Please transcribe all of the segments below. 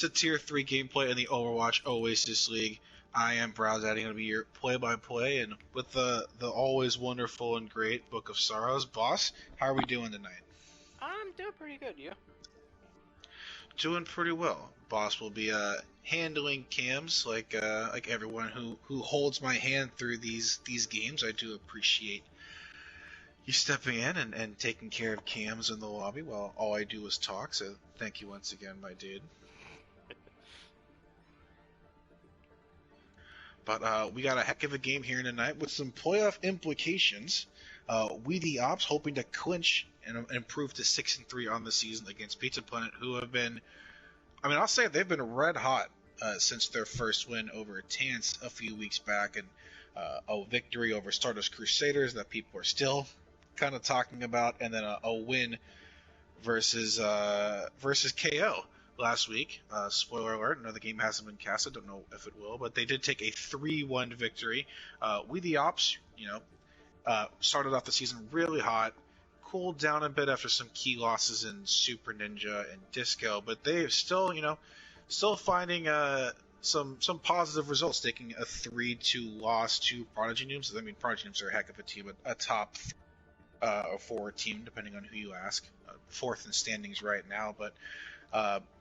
to Tier 3 gameplay in the Overwatch Oasis League. I am BrowZaddy, going to be your play-by-play, and with the always wonderful and great Book of Sorrows. Boss, how are we doing tonight? I'm doing pretty good, you? Doing pretty well. Boss will be handling cams like everyone who holds my hand through these games. I do appreciate you stepping in and taking care of cams in the lobby while all I do is talk, so thank you once again, my dude. But we got a heck of a game here tonight with some playoff implications. We the Opps hoping to clinch and improve to 6-3 on the season against Pizza Planet, who have been, I'll say they've been red hot since their first win over Tance a few weeks back, and a victory over Stardust Crusaders that people are still kind of talking about, and then a win versus KO last week. Spoiler alert, no, the game hasn't been casted, don't know if it will, but they did take a 3-1 victory. We the Opps, started off the season really hot, cooled down a bit after some key losses in Super Ninja and Disco, but they've still, still finding some positive results, taking a 3-2 loss to Prodigy Noobs. Prodigy Noobs are a heck of a team, a top 4 team, depending on who you ask. 4th in standings right now, but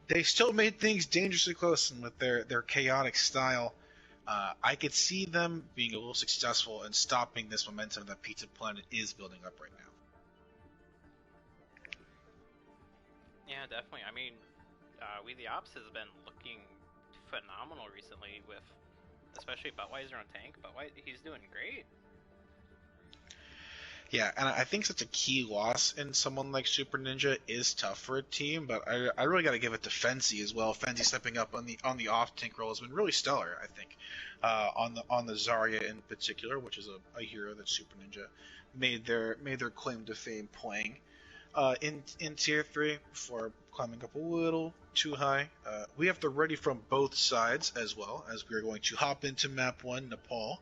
they still made things dangerously close, and with their chaotic style, I could see them being a little successful in stopping this momentum that Pizza Planet is building up right now. Yeah, definitely. We the Opps has been looking phenomenal recently, with especially Buttweiser on tank. He's doing great. Yeah, and I think such a key loss in someone like Super Ninja is tough for a team, but I really got to give it to Fenzi as well. Fenzi stepping up on the off tank role has been really stellar, I think, on the Zarya in particular, which is a hero that Super Ninja made their claim to fame playing in Tier 3 before climbing up a little too high. We have the ready from both sides as well, as we are going to hop into Map 1, Nepal.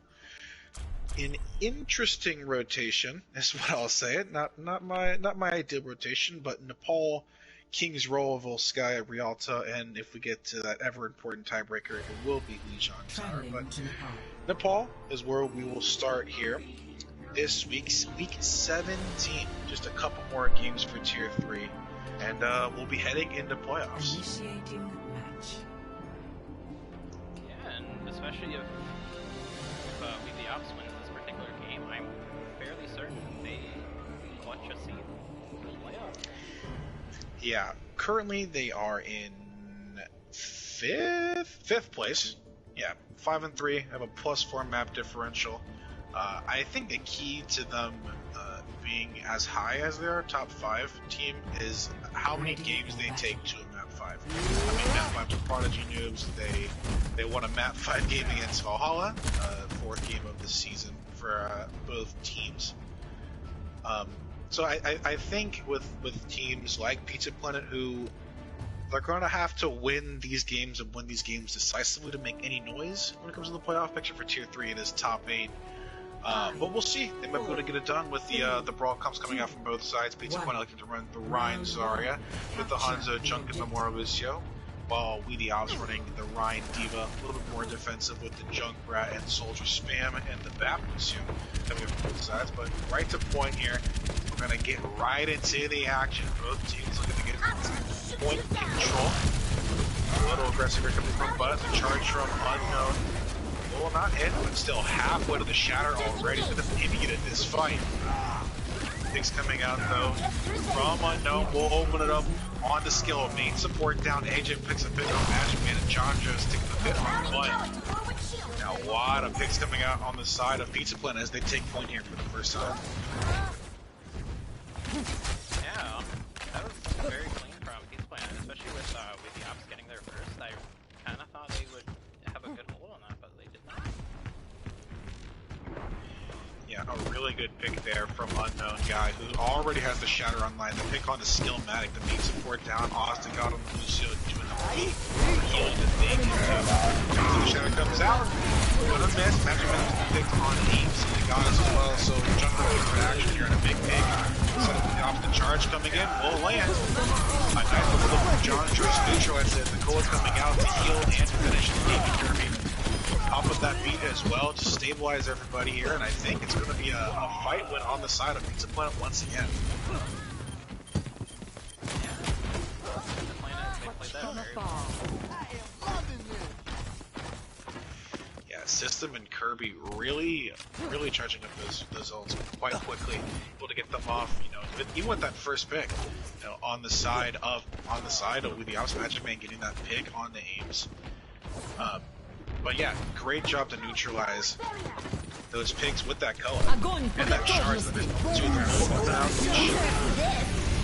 An interesting rotation is what I'll say. Not my ideal rotation, but Nepal, King's Row, Volskaya, Rialta, and if we get to that ever important tiebreaker, it will be Lijiang Tower. But Nepal is where we will start here. This week's week 17, just a couple more games for Tier 3, and we'll be heading into playoffs. Initiating match. Yeah, and especially if we the Opps wins this particular game, I'm fairly certain they clutch a seed for the playoffs. Yeah, currently they are in fifth place. Yeah, 5-3, have a +4 map differential. I think the key to them being as high as they are, top 5 team, is how many games they take to a map 5. Map 5 to Prodigy Noobs, they won a map 5 game against Valhalla, 4th game of the season for both teams. So I think with teams like Pizza Planet, who they're going to have to win these games and win these games decisively to make any noise when it comes to the playoff picture. For Tier 3, it is top 8. But we'll see. They might be able to get it done with the brawl comps coming out from both sides. Pizza Planet looking to run the Rhine Zarya with the Hanzo Junkin Memorialisio, while we the Opps running the Rhine Diva, a little bit more defensive with the Junkrat and Soldier Spam and the Baptist coming from both sides. But right to point here, we're going to get right into the action. Both teams looking to get point control. A little aggressive here coming from Buzz, a charge from Unknown. Will not hit, but still halfway to the shatter already to the idiot in this fight. Picks coming out though from Unknown. We'll open it up on the skill. Main support down. AJ picks a pick on Magic Man, and Jonjo's taking the hit on one. Now a lot of picks coming out on the side of Pizza Planet as they take point here for the first time. Yeah, that was very clean from Pizza Planet, especially with the Opps getting there first. I kind of thought they would have a good hold on that, but they did not. Yeah, a really good pick there from Unknown guy who already has the shatter online. The pick on the Skillmatic, the main support down. Austin got on the Lucio doing the healing the thing into the Shadow comes out. Gonna miss. Magic Man picked on Ames and the Goddess as well. So jumping looking for action here in a big pig. Instead of the off the charge coming in, will land. A nice little look from John tries to neutralize it. The Cola coming out to heal and to finish the Baby Kirby. Top of that beat as well to stabilize everybody here, and I think it's going to be a fight win on the side of Pizza Planet once again. Yeah, System and Kirby really charging up those zones quite quickly, able to get them off. You know, even with that first pick, you know, on the side of with the Opps Magic Man getting that pick on the Ames. But yeah, great job to neutralize those pigs with that color and that charge that is to their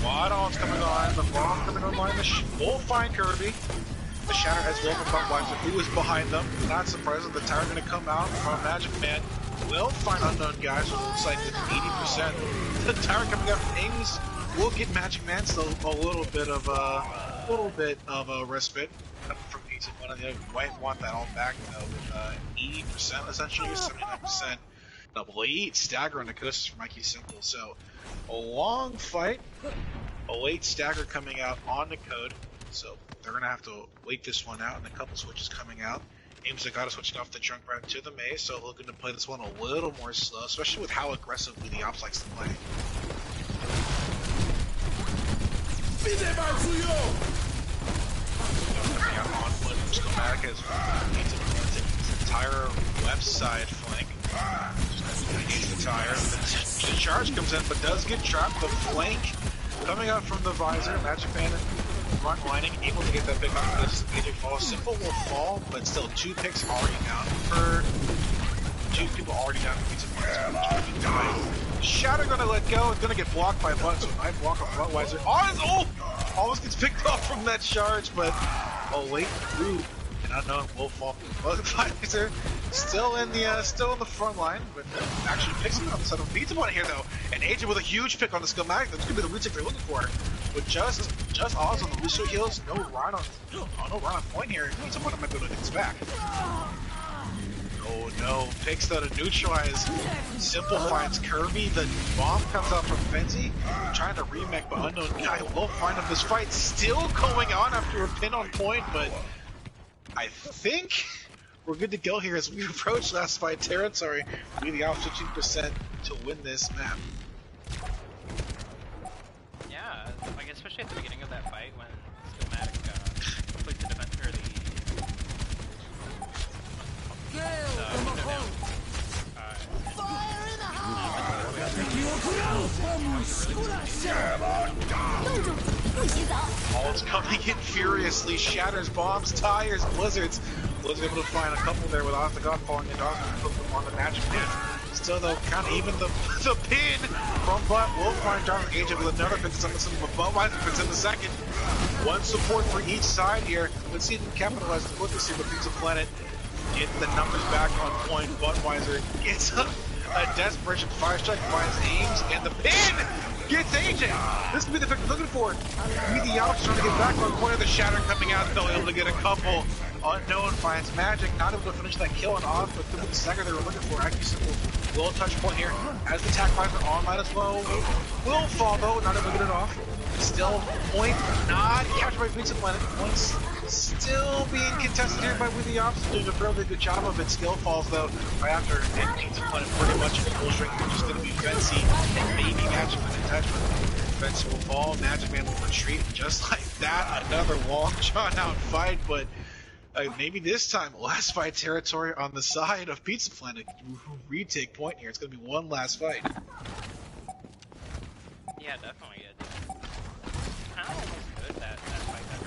Waddle's coming on, the bomb coming online, will find Kirby. The Shatter as well from Buttweiser, who is behind them. Not surprising, the tower going to come out from Magic Man. Will find Unknown Guys, so it looks like with 80%. The tower coming out from Ames will get Magic Man, so a little bit of a respite from Pizza Planet. They might want that all back though with 80% essentially, 79%. Double 8 stagger on the coast for Mikey Simple. So a long fight, a late stagger coming out on the code. So they're gonna have to wait this one out, and a couple switches coming out. Ames got to switching off the Junkrat to the maze, so looking to play this one a little more slow, especially with how aggressively the Opps likes to play. Coming out on foot from Schematic as Pizza taking his entire left side flank. Against the tire. The charge comes in, but does get trapped. The flank coming out from the visor. Magic Man front lining, able to get that big on the AJ fall. Simple will fall, but still 2 picks already down for 2 people already down for Pizza Planet. Shatter gonna let go. It's gonna get blocked by Butt, so nice block of Buttweiser. Almost gets picked off from that charge, but a late through. Unknown will fall from Buttweiser. Still in the front line, but actually picks him up instead of Pizza Planet here though. And AJ with a huge pick on the schematic. That's gonna be the retake they're looking for. With just Oz on the Lucio heals, no run on point here. Pizza Planet might be able to get this back. Oh no, picks though to neutralize. Simple finds Kirby. The bomb comes out from Fenzi, trying to remake, but Unknown Guy will find him. This fight still going on after a pin on point, but I think we're good to go here as we approach last fight territory. We the Opps 15% to win this map. Yeah, like especially at the beginning of that fight when Schematic completes the defense or Ball's coming in furiously, shatters bombs, tires, blizzards. Blizzard able to find a couple there with off the god falling into on the Magic Man. Still though, kind of even the pin from Butt will find Dark Agent with another pin. Some Buttweiser pins in the second. One support for each side here. Let's see if we can capitalize the quickness here with Pizza Planet. Get the numbers back on point. Buttweiser gets a desperation 5-strike, finds Ames, and the pin gets AJ. This could be the pick we're looking for. We the Opps trying to get back on point of the Shatter coming out, though able to get a couple. Unknown finds Magic, not able to finish that kill and off, but the stagger they were looking for. Actually, Simple will touch point here as the attack visor online as well. Will fall though, not able to get it off. Still point not captured by Pizza Planet. Points still being contested here by We the Opps, doing a fairly good job of it. Skill falls though right after, and Pizza Planet pretty much in full strength. It's just going to be Fenzi and maybe Magic with attachment. Fenzi will fall, Magic Man will retreat just like that. Another long drawn out fight, but maybe this time last fight territory on the side of Pizza Planet. Retake point here. It's going to be one last fight. yeah, definitely. Kind of almost good that fight got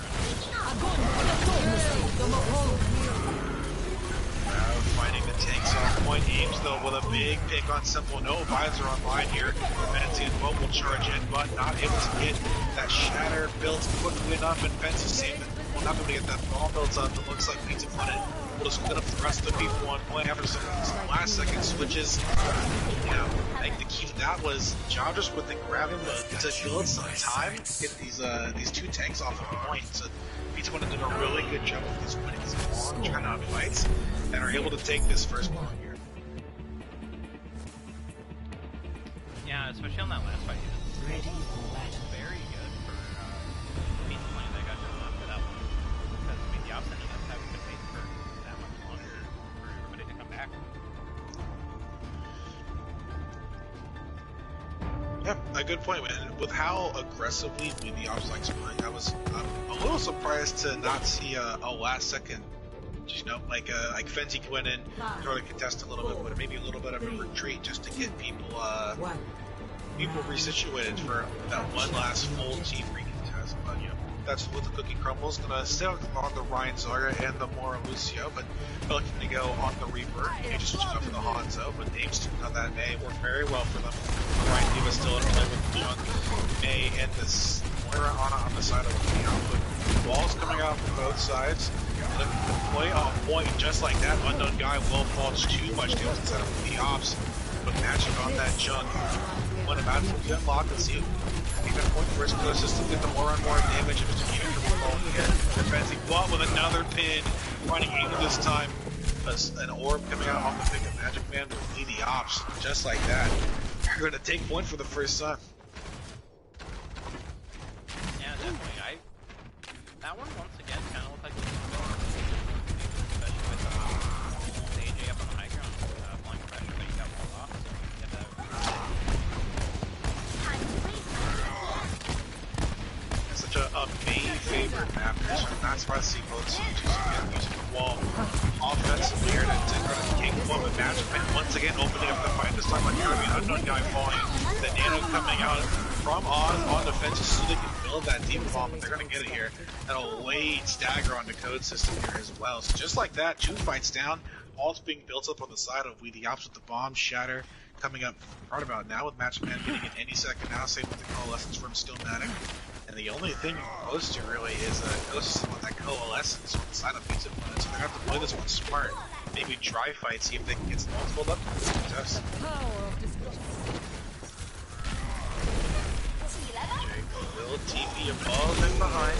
Finding the tanks on point. Ames though with a big pick on Simple. No visor online here. Fancy and Boat will charge in, but not able to get that Shatter built quickly enough, and Fence is safe. Will not be able to get that ball built up. It looks like Pizza Planet will split up the rest of the people on point after some last second switches. Yeah, I think the key to that was John just with the grabbing to build some time, get these 2 tanks off of point. So Pizza Planet did a really good job of this winning this trying out fights, and are able to take this first one here. Yeah, especially on that last fight, he was very good for being the lane that got just after that one. Because I mean, the Opps ended up having to wait for that much longer for everybody to come back. Yeah, a good point, man. With how aggressively the Opps likes playing, I'm a little surprised to not see a last second, like Fenty went in, try to contest a little bit, but maybe a little bit of a retreat just to get people resituated for that one last full team recontest. But that's what the cookie crumbles. Gonna stay on the Ryan Zarya and the Mora Lucio, but looking to go on the Reaper. He just switches up for the Hanzo, but Ames on that May worked very well for them. Ryan Diva still in play with Young, May, and this Moira on the side of the output. Walls coming out from both sides. The play on point just like that. Unknown guy will fall too much damage instead of the Opps, but matching on that junk. When about to be unlocked, let's see if he can point for his system, get the more and more damage if it's even from the phone again. Defending Watt with another pin, running into this time. An orb coming out off the pick of Magic Man will lead the Opps just like that. They're going to take point for the first time. Yeah, definitely. That one once again kind of looked like especially with AJ up on the high ground, flying pressure, but he got pulled off, so he had that. Such a main favorite map. That's why I see both teams using the wall offensively here to try to take one with Magic Man. Once again, opening up the fight. This time, like, an unknown guy falling. The Nano coming out from Oz on defense so they can build that deep bomb, but they're going to get it here. And a late stagger on the code system here as well. So just like that, 2 fights down. All's being built up on the side of We the Opps with the bomb shatter coming up right about now with Magic Man getting it any second now. Same with the coalescence from Stillmatic. And the only thing close to really is Ghost System on that coalescence on the side of Pizza Planet. So they're going to have to play this one smart. Maybe try fight, see if they can get some multiple up. Test. Little TV above and behind.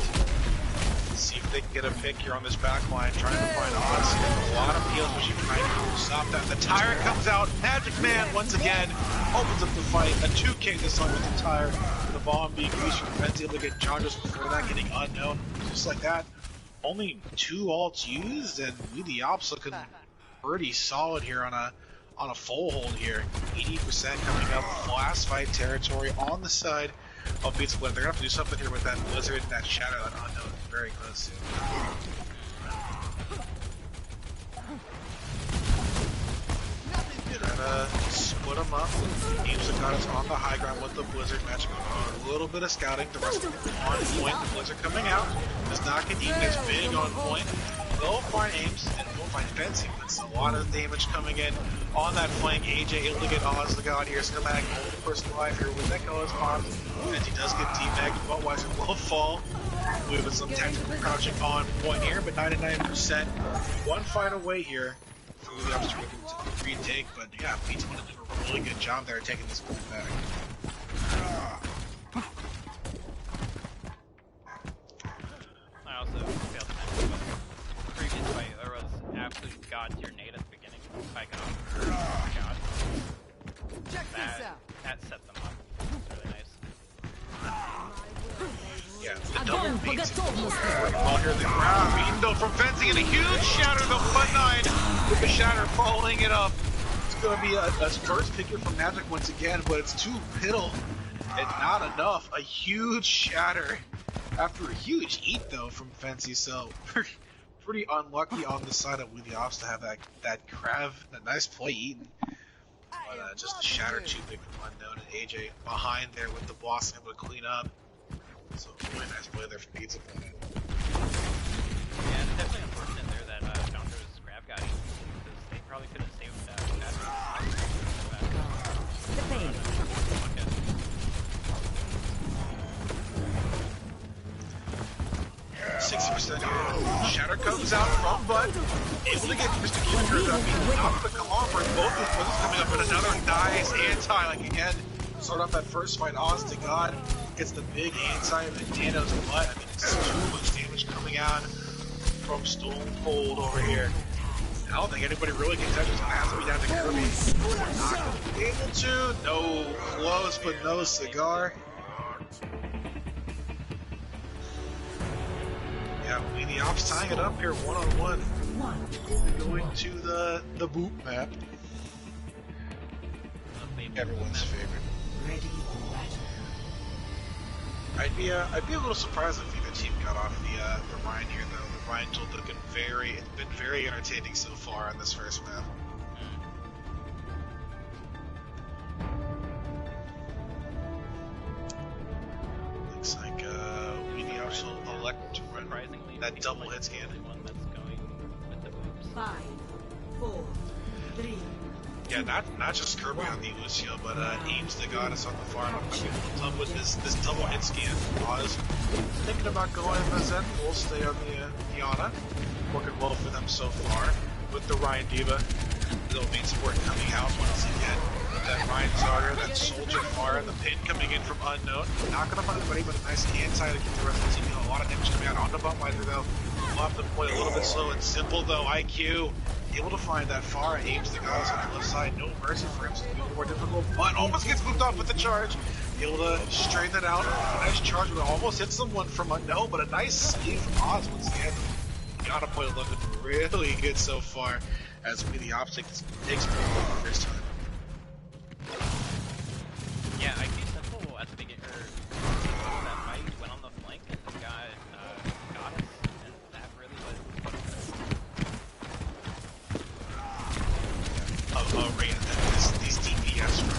See if they can get a pick here on this back line, trying to find Oz. A lot of peels, but she can try to stop that. The Tyrant comes out. Magic Man once again opens up the fight. A 2K this time with the Tyrant. The bomb being used for Fenty, able to get John just before that, getting unknown. Just like that. Only 2 ults used, and We the Opps looking pretty solid here on a full hold here. 80% coming up. Last fight territory on the side of Pizza Planet. They're going to have to do something here with that Blizzard and that Shadow, that unknown very close to. Trying to split them up. Teams that got us on the high ground with the Blizzard match. A little bit of scouting. The rest of them on point. The Blizzard coming out. Does not get eaten. It's big on point. They'll find Ames and we'll find Fenty. It's a lot of damage coming in on that flank. AJ able to get Oz the God here. Schematic only person alive here with Echo's bomb. Fenty does get D-Mag. Budweiser will fall. We have some tactical crouching on point here, but 99%. One fight away here for the Opps to retake. But yeah, Pete's going to do a really good job there taking this point back. I also failed to mention, but the previous fight, there was absolute god tier nade at the beginning. By God. That set them up. It's really nice. Yeah, the double beats. Ball here, the ground. Indo from Fenty and a huge shatter, the Fun 9 with the shatter following it up. It's going to be a first pick here from Magic once again, but it's too piddle and not enough. A huge shatter after a huge eat though from Fenty, so pretty unlucky on the side of We the Opps to have that crab, that nice play eaten. But just a shatter too big from Unknown, and AJ behind there with the boss able to clean up. So really nice play there from Pizza Planet. Yeah, it's definitely unfortunate there that Chandro's grab got eaten, because they probably could have saved that. The pain. 60% here. Shatter comes out from Bud. Able to get Mr. Kicker up. Not the come off, both of them coming up with another nice anti. Like again, start off that first fight, Oz to God. Gets the big anti of the Nano's butt. I mean, it's too much damage coming out. from Stone Cold over here. I don't think anybody really can touch it. It's gonna have to be down to Kirby. Not gonna be able to. No, close, but no cigar. Yeah, the Opps tying it up here 1-on-1. Going to the boot map. Everyone's favorite. I'd be a little surprised if either team got off the Rhine here though. The Rhine tool looking it's been very entertaining so far on this first map. Looks like we also elect to run that double hit scan. One that's going with the boots. 5, 4, 3. Yeah, not just Kirby on the Lucio, but Ames the Goddess on the farm. I'm with this double hit scan. I was thinking about going with Zen. We'll stay on the Ana. Working well for them so far. With the Ryan Diva, the main support coming out once again. That Ryan Zarya, that Soldier Fire, the pin coming in from Unknown. Not gonna find anybody, but a nice anti to get the rest of the team. A lot of damage coming out on the Buttweiser though. We'll have to play a little bit slow and simple though. IQ able to find that far. Ames the Goddess on the left side. No mercy for him, so it's a little more difficult. But almost gets moved off with the charge. Able to straighten it out. A nice charge, but almost hit someone from Unknown. But a nice save from Oz once again. Gotta play looking really good so far as we the Opps takes the first time. Yeah, I think Simple at the beginning, that fight went on the flank and got us, and that really was these DPS from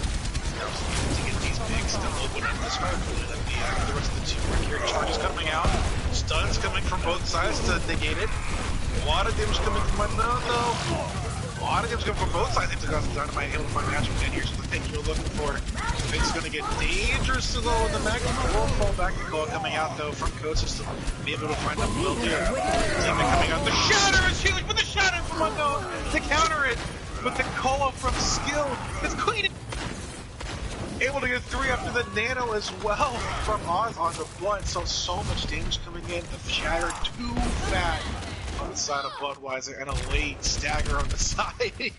to get these bigs to open up this way. The rest of the teamwork here. Charges coming out, stuns coming from both sides to negate it. A lot of damage coming from Unknown though. A lot of damage coming from both sides. They've got some dynamite able to find natural in here, so the thing you're looking for. It's going to get dangerous to though in the maximum. Will fall back and call coming out though from coaches to be able to find a will do. Demon coming out. The shatter is healing with the shatter from Unknown to counter it. But the call from skill is cleaning. Able to get 3 after the nano as well from Oz on the Blood. So much damage coming in. The shatter too fat on the side of Budweiser and a late stagger on the side.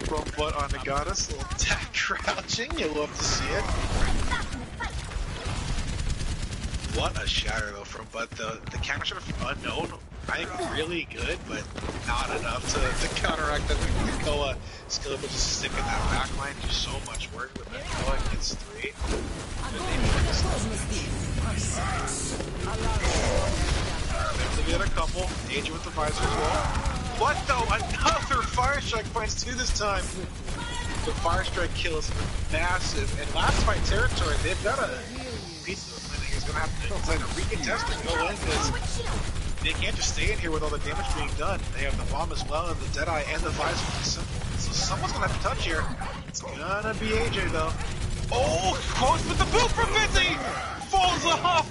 From Bud on the Goddess. A little tack crouching. You'll love to see it. What a shatter though from Bud. The counter shot from Unknown, I think really good, but not enough to counteract that Koa skill able to stick in that back line, do so much work with that. Koa gets 3. Able to get a couple. AJ with the visor as well. What though? Another Fire Strike finds 2 this time. The Fire Strike kill is massive. And last fight territory, they've got a piece of the thing is going to have to decide to recontest and go in because they can't just stay in here with all the damage being done. They have the bomb as well, and the Deadeye, and the visor from Simple. So someone's gonna have to touch here. It's gonna be AJ though. Oh, close with the boot from Fizzy! Falls off!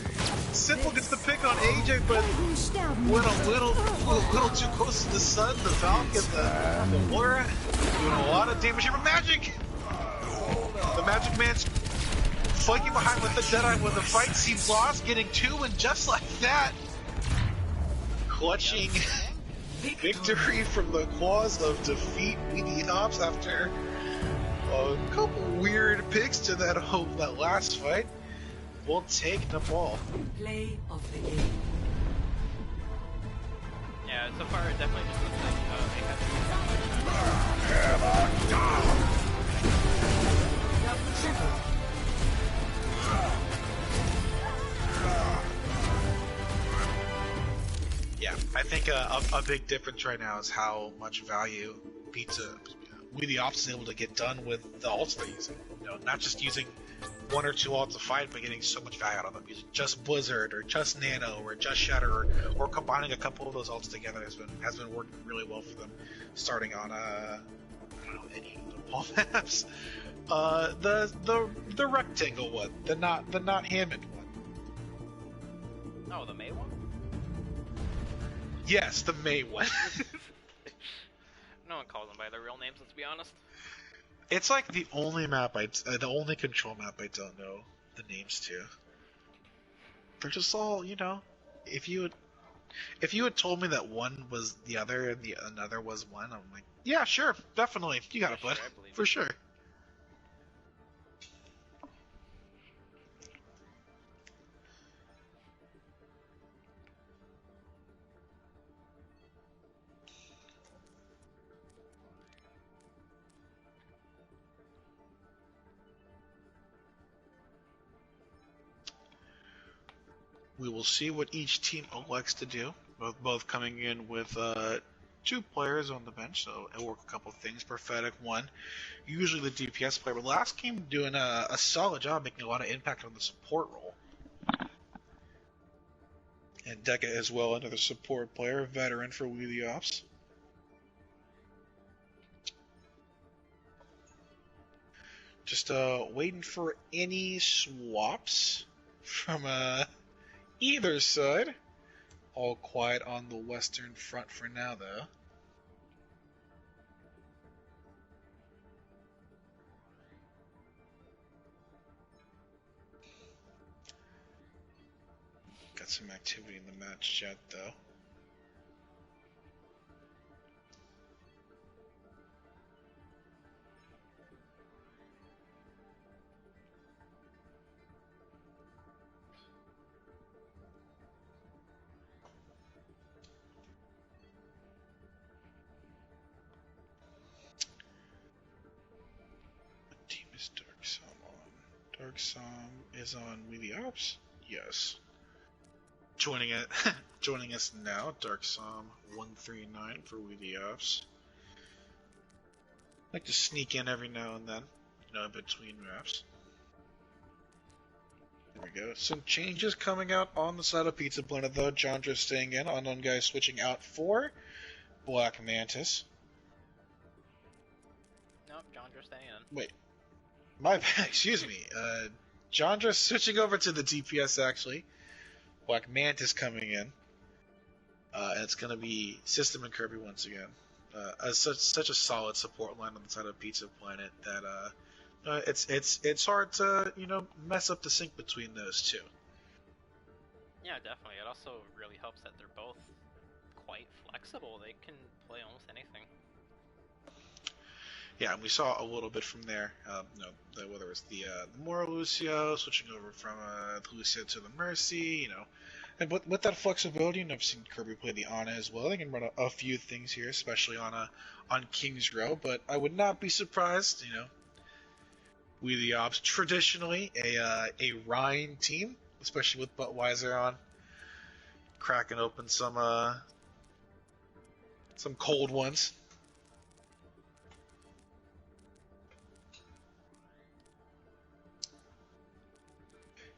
Simple gets the pick on AJ, but went a little too close to the sun. The Falcon, the Laura, doing a lot of damage here. But Magic! The Magic Man's flanking behind with the Deadeye when the fight seems lost, getting 2, and just like that, clutching victory from the claws of defeat. We the Opps after a couple weird picks to that last fight. We'll take the ball. Play of the game. Yeah, so far it definitely just looks like they have Yeah, I think a big difference right now is how much value We the Opps is able to get done with the ults they're using. You know, not just using 1 or 2 ults to fight, but getting so much value out of them. Using just Blizzard or just Nano or just Shatter or combining a couple of those ults together has been working really well for them. Starting on I don't know, any of the ball maps. The rectangle one, the not Hammond one. Oh, the May one? Yes, the May one. No one calls them by their real names, let's be honest. It's like the only map the only control map I don't know the names to. They're just all, you know, if you would If you had told me that one was the other and the another was one, I'm like, yeah, sure, definitely, you got it, bud, Sure, I believe for you. sure. We will see what each team elects to do. Both coming in with 2 players on the bench, so it'll work a couple things. Prophetic one, usually the DPS player, but last game doing a solid job making a lot of impact on the support role. And Deca as well, another support player, veteran for We the Opps. Just waiting for any swaps from either side. All quiet on the western front for now, though. Got some activity in the match chat, though. What team is Dark Som on? Dark Som is on We the Opps? Yes. Joining us now, Dark Som 139 for We the Opps. Like to sneak in every now and then, between maps. There we go. Some changes coming out on the side of Pizza Planet, though. Chandra staying in. Unknown guy switching out for Black Mantis. Nope, Chandra staying in. Wait. My bad, excuse me. Chandra switching over to the DPS, actually. Black Mantis coming in. And it's going to be System and Kirby once again. Such a solid support line on the side of Pizza Planet that it's hard to mess up the sync between those two. Yeah, definitely. It also really helps that they're both quite flexible. They can play almost anything. Yeah, and we saw a little bit from there. Whether it's the Mora Lucio switching over from Lucio to the Mercy, and with that flexibility, and I've seen Kirby play the Ana as well. They can run a few things here, especially on King's Row. But I would not be surprised. We the Opps traditionally a Rhine team, especially with Buttweiser on, cracking open some cold ones.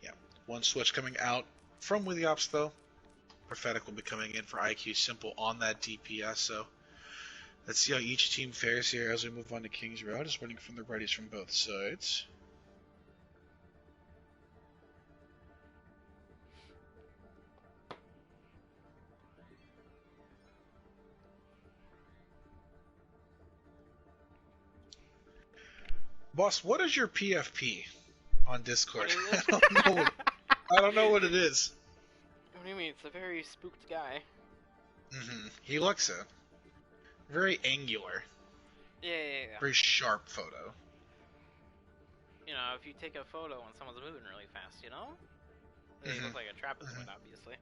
Yeah, one switch coming out from We the Opps though. Prophetic will be coming in for IQ Simple on that DPS, so let's see how each team fares here as we move on to King's Row. Just waiting for the readies from both sides. Boss, what is your PFP on Discord? I don't know what it is. What do you mean? It's a very spooked guy. He looks it. Very angular. Yeah. Very sharp photo. If you take a photo when someone's moving really fast, they look like a trapezoid, obviously.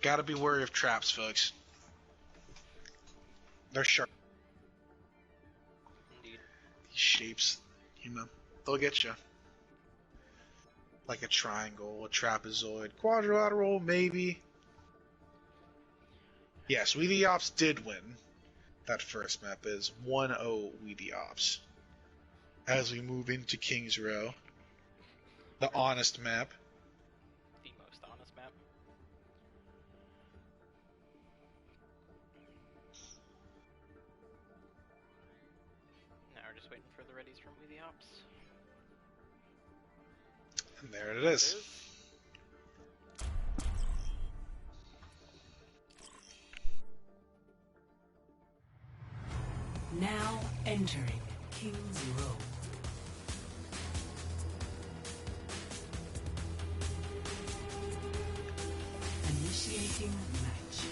Gotta be wary of traps, folks. They're sharp. Indeed. These shapes, they'll get you. Like a triangle, a trapezoid, quadrilateral, maybe. Yes, We the Opps did win. That first map is 1-0 We the Opps. As we move into King's Row, the honest map. The most honest map. Now we're just waiting for the readies from We the Opps. And there it is. Now entering King's Row. Exciting match.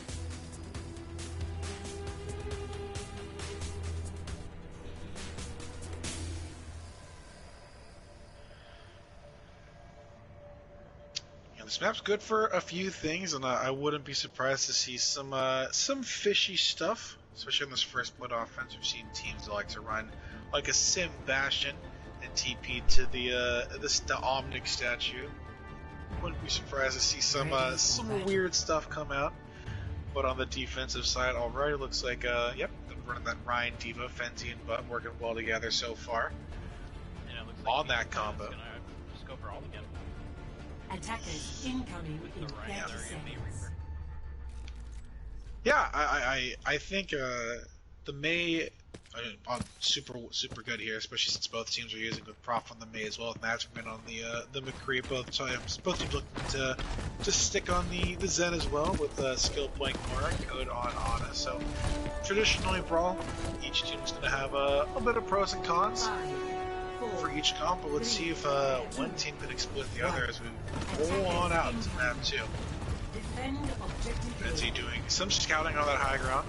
This map's good for a few things, and I wouldn't be surprised to see some fishy stuff, especially on this first blood offense. We've seen teams that like to run like a Sim Bastion and TP to the Omnic statue. Wouldn't be surprised to see some weird stuff come out. But on the defensive side, already looks like yep, they're running that Ryan Diva, Fenty, and Butt working well together so far. And it looks like on that combo. Gonna just go for all again. Attackers incoming in 30 seconds. Yeah, I think the Mei super good here, especially since both teams are using with Prof on the Mei as well as Magic on the McCree. Both teams looking to stick on the Zen as well with skill blank Mora code on Ana. So traditionally Brawl, each team is going to have a bit of pros and cons for each comp, but let's see if one team can exploit the other as we roll on out to map 2. Fenty doing some scouting on that high ground.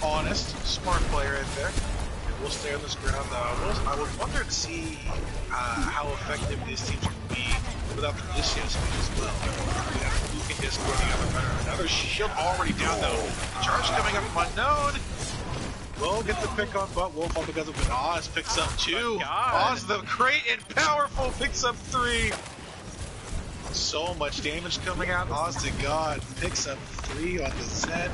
Honest, smart player right there. And we'll stay on this ground. I would wonder to see how effective these teams can be without the Lucio speed as well. Who can just go the other better? Another shield already down though. The charge coming up from unknown. Will get the pick on Butt Wolf all together, but Oz picks up 2. Oz the great and powerful picks up 3. So much damage coming out. Oz to God picks up 3 on the Zen.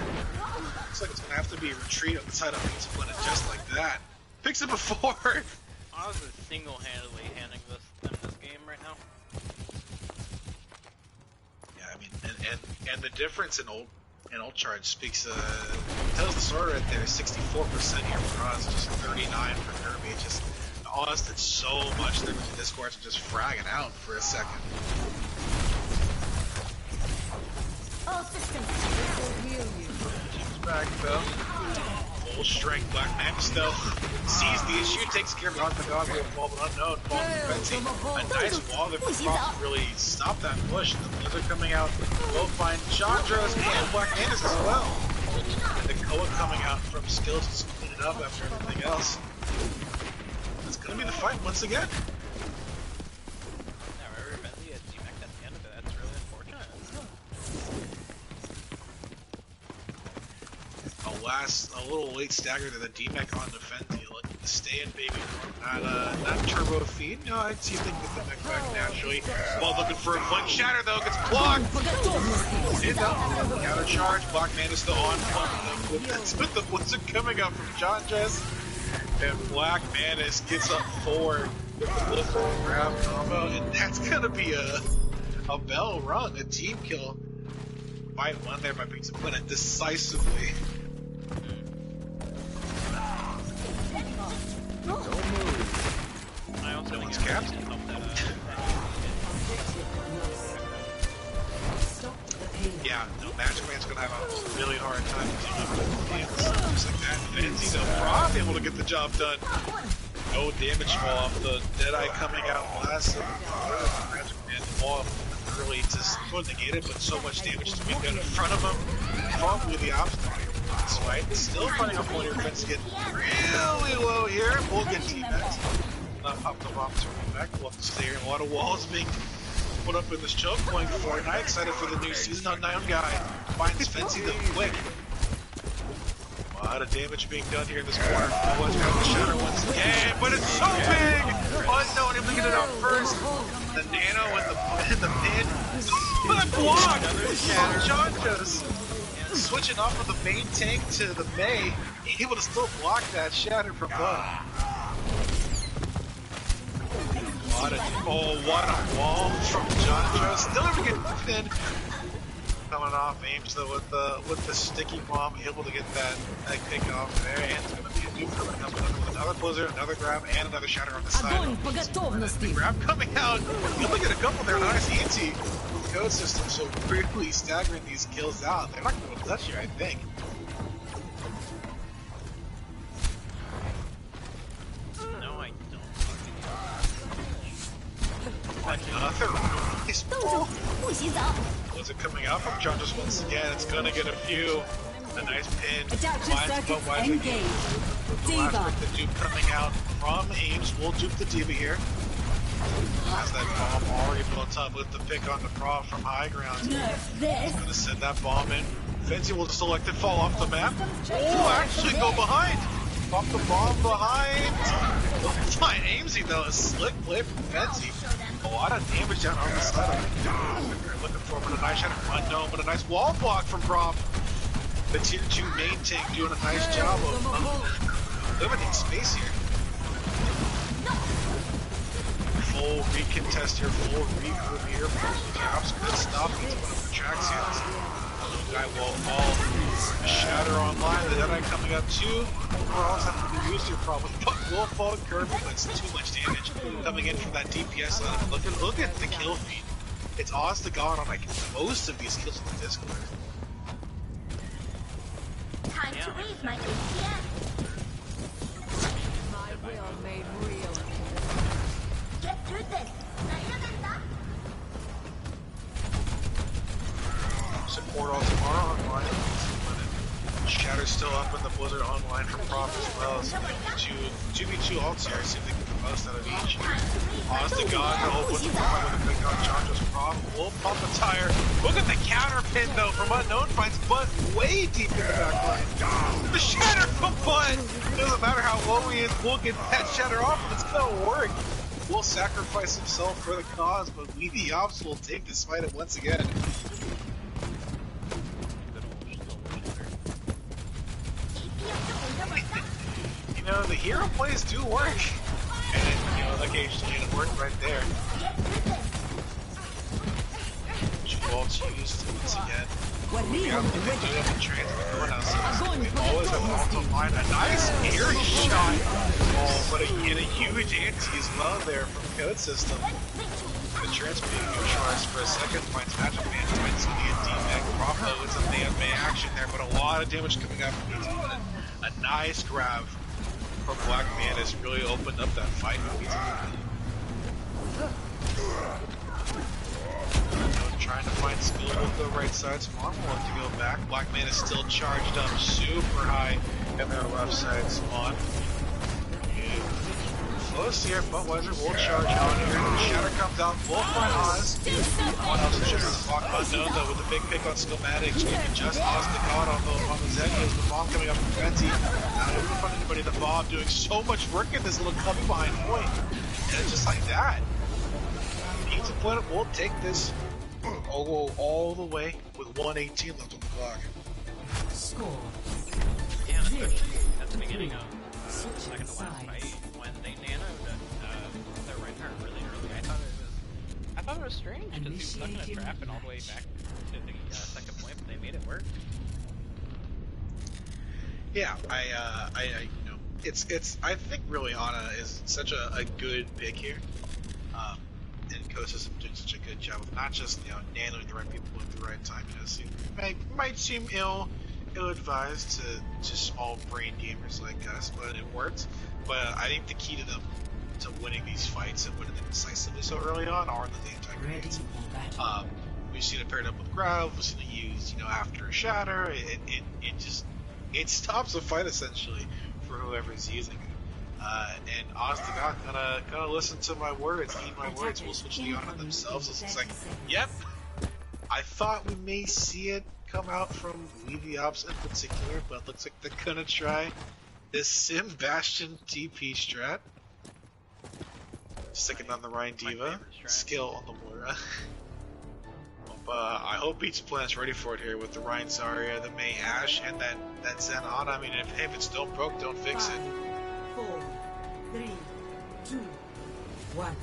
Looks like it's gonna have to be a retreat on the side of Pizza Planet just like that. Picks up a 4. Oz is single-handedly handling them this game right now. Yeah, I mean, and the difference in ult charge speaks tells the story right there. 64% here for Oz, just 39 for Kirby. Just Oz did so much there with the Discords and just fragging out for a second. All systems will heal you. She's back though. Full strength, Black Man still sees the issue, takes care of it on the dog with ball, but unknown. Ball defensing. A nice wall there for Prof to really stop that push. The Blizzard coming out will find Chandras and Black Mantis as well. And the Koa coming out from skills to clean it up after everything else. It's gonna be the fight once again. A little late stagger to the D-Mech on Fenty, looking to stay in baby form, not turbo feed. No, I'd see things with the mech back naturally. While looking for a flank shatter though, gets blocked. Counter charge, Black Man is still on point with the blizzard coming up from John Jess. And Black Mantis gets up 4 with the blizzard grab combo, and that's gonna be a bell rung, a team kill. Fight one there by Pizza Planet decisively. No one's capped. Yeah, no, Magic Man's gonna have a really hard time just like that. Fenty though, Prof able to get the job done. No damage fall off the Deadeye coming out last. Magic Man off early to negate it, but so much damage to be done in front of him. Probably the opposite. Right, still finding a point here. Fenty getting really low here. We'll get teammates. Not pop the bombs from back. We'll have to stay here. A lot of walls being put up in this choke point for Fortnite. Excited for the new season. Unknown guy finds Fenty the quick. A lot of damage being done here in this corner. What's going to shatter once again, but it's so big! Unknown able to get it out first. The nano and the pin. But a block! John just switching off of the main tank to the Mei, able to still block that shatter from Bud. What a wall from John Joe. Still able to get the pin. Coming off Ames though with the sticky bomb, able to get that pick off there, and it's gonna be a new coming up with another blizzard, another grab, and another shatter on the side. The grab coming out. You look at a couple there, nice easy. Code system, so really staggering these kills out. They're not going to touch you, I think. No, I don't. Blizzard are coming out from Judges once again. It's gonna get a few. A nice pin. Adaptive circuits engaged. The last pick, the dupe coming out from Ames. We'll dupe the Diva here. Has that bomb already built up with the pick on the Prof from high ground. Gonna send that bomb in. Fancy will just elect it fall off the map. Oh, actually go behind. Pop the bomb behind. Fine Amesy though, a slick play from Fancy. A lot of damage down on the side. Looking for a nice shot from Unknown, but a nice wall block from Prof. The tier 2 main tank doing a nice job of limiting space here. Full recontest here, full regroup here. Opps good stuff. He's one of the track seals. Guy will fall. Shatter online. The Deadeye coming up too. Overall, have to be used here probably. But will fall curve, but it's too much damage coming in from that DPS line. Look at the kill feed. It's honest to God on like most of these kills in the Discord. Time to raise my ATM. My will made real. Get through this. Support all tomorrow online. Shatter's still up in the Blizzard online for Prof as well. So 2v2 ults here. See if they can get the most out of each. Honest to God, the whole Blizzard fight with a pick on Chandra's Prof. Will pump a tire. Look at the counter pin though from Unknown finds Butt way deep in the back line. The Shatter from Butt! Doesn't matter how low he is, we'll get that Shatter off and it's gonna work. Will sacrifice himself for the cause, but we the Opps will take this fight at once again. You know, the hero plays do work. And, you know, occasionally it worked right there. Two ults used once again. Yeah, they do have a transit before now, so they always have an ult online. A nice air shot. Oh, but a huge anti as well there from Code System. The trans being neutralized for a second, finds Magic Man, finds the D-Mag. Bravo, it's a man-man action there, but a lot of damage coming out from each opponent. A nice grab from Black Mantis really opened up that fight for Pizza. Trying to find skill with the right side, Spawn will have to go back. Black Mantis still charged up super high in their left side, Spawn. Close here, Budweiser will charge on here. Shatter comes out, full find Oz. One else is just block Unknown though with the big pick on schematics. Keeping just Oz the God on the Zenias. The bomb coming up from Frenzy. Not able to find anybody. The bomb doing so much work in this little coming behind point. And it's just like that. Pizza Planet will take this OwO all the way with 118 left on the clock. Score. Yeah, especially at the beginning of second to last fight. When they nanoed their Reinhardt really early, I thought it was strange because he was stuck in a trap and all the way back to the second point, but they made it work. Yeah, I you know, it's I think really Ana is such a good pick here, and Code System doing such a good job of not just nanoing the right people at the right time. You know, might seem ill-advised to small brain gamers like us, but it worked. But I think the key to them to winning these fights and winning them decisively so early on are the anti-grenades. We've seen it paired up with Grav, we've seen it used, after a Shatter. It stops the fight essentially for whoever's using it. And honest to God, gonna listen to my words, heed my words. We'll switch the Ana themselves. So it's like, yep. I thought we may see it come out from the Opps in particular, but it looks like they're gonna try this Sim Bastion TP strat. Sticking on the Ryan Diva, skill on the Moira. I hope Pizza Planet's ready for it here with the Ryan Zarya, the Mei Ashe, and that Zen Ana. I mean, if it's don't broke, don't fix it. 4, 3, 2, 1.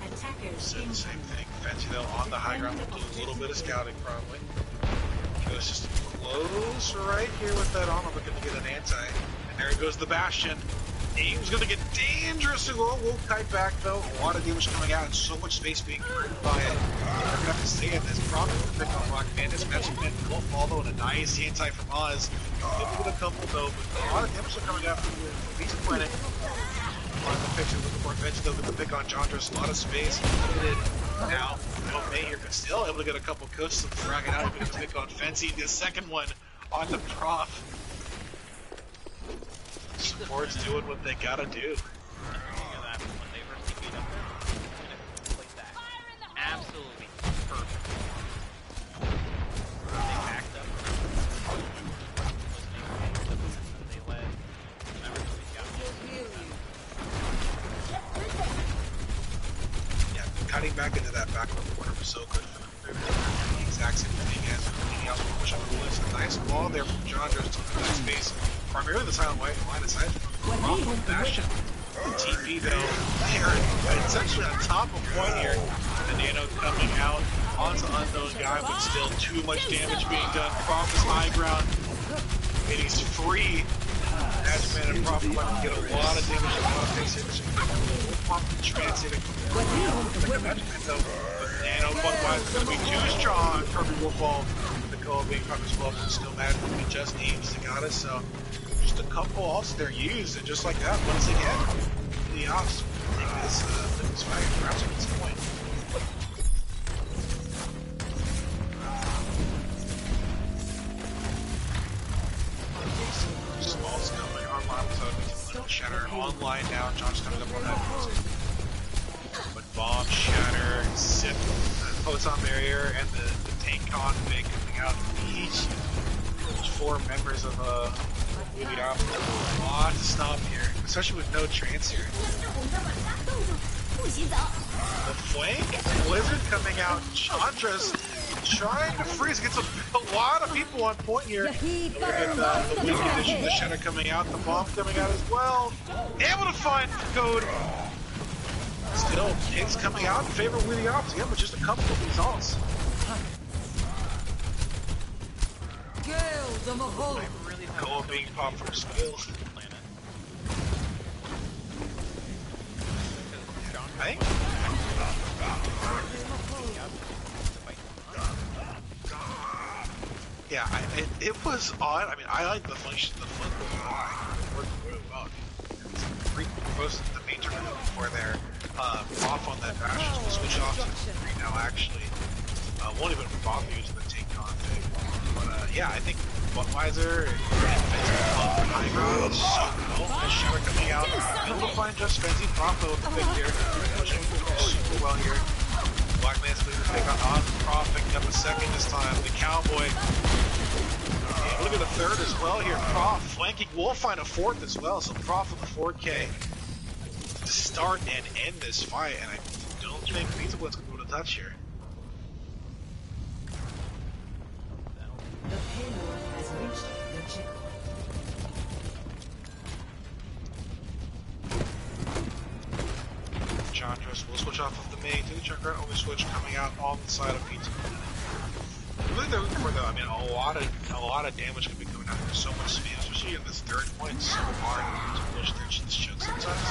Attackers. So the same thing. Fancy though on the high ground will do a little bit of scouting probably. Goes just close right here with that on. We're gonna get an anti. And there goes the Bastion. Aim's gonna get dangerous and we'll kite back though. A lot of damage coming out and so much space being created by it. We're gonna have to stay at this probably pick on Rock Bandits. Magic Man will follow and a nice anti from Oz. Maybe with a couple though, but a lot of damage coming out from Pizza Planet. On the picture with the more bench though with the pick on Chandra, a lot of space limited now. no May here, but still able to get a couple kills, some fragging out, able to pick on Fancy. The second one on the Prof. Support's doing what they gotta do. When they first beat up there, like that. Absolutely perfect. They backed up. They led. Everybody got Yeah, cutting back into that backward corner was so good for them. They were doing the exact same thing as anything else, which I believe is a nice ball there from John just to the next space. Primarily the silent white line of sight from Bastion. TP though, there, it's actually on top of point here. The Nano coming out onto unknown guy, but still too much damage being done. Prof is high ground, and he's free. Ashman and Prof might get a lot of damage, a lot of face damage. Pop the transiting. Though, but Nano Budweiser is going to be too strong. Kirby will fall. The Koa being Prof as well, but still mad. He just needs to got us, so. Just a couple ults they're used, and just like that, once again, the Opps take this fight perhaps at this point. Smalls coming online, so Shatter online now. John's coming up on that. But Bomb, Shatter, Zip, Photon Barrier, and the tank config coming out of each. There's 4 members of moving off. A lot to stop here, especially with no trance here. The flank, Blizzard coming out, Chandra's trying to freeze, gets a lot of people on point here. Look at the win condition, the Shadow coming out, the bomb coming out as well. Able to find code. Still, hits coming out in favor of the Opps, yeah, but just a couple of these ults. Koa being popped from skills. I think. Yeah, it was odd. I mean, I like the function of the flip. It worked really well. Most of the major move before they're off on that bash. We'll switch off to 3 now, actually. Won't even bother using the take config. But yeah, I think Budweiser and high ground is so cool. The Shatter coming out. Able to find just Fenty Profo with the pick here. Pushing super well here. Black Man's moving to pick on Prof, picking up a second this time. The Cowboy. And look at the third as well here. Prof flanking. We'll find a fourth as well. So Prof with the 4K to start and end this fight. And I don't think Pizza Blitz can go to touch here. The payload has reached the checkpoint. Chandras will switch off of the main to the Chakra, only switch coming out on the side of Pizza. Really they're looking for though, I mean a lot of damage can be coming out. There's so much speed, especially in this third point, it's so hard to push through this choke sometimes.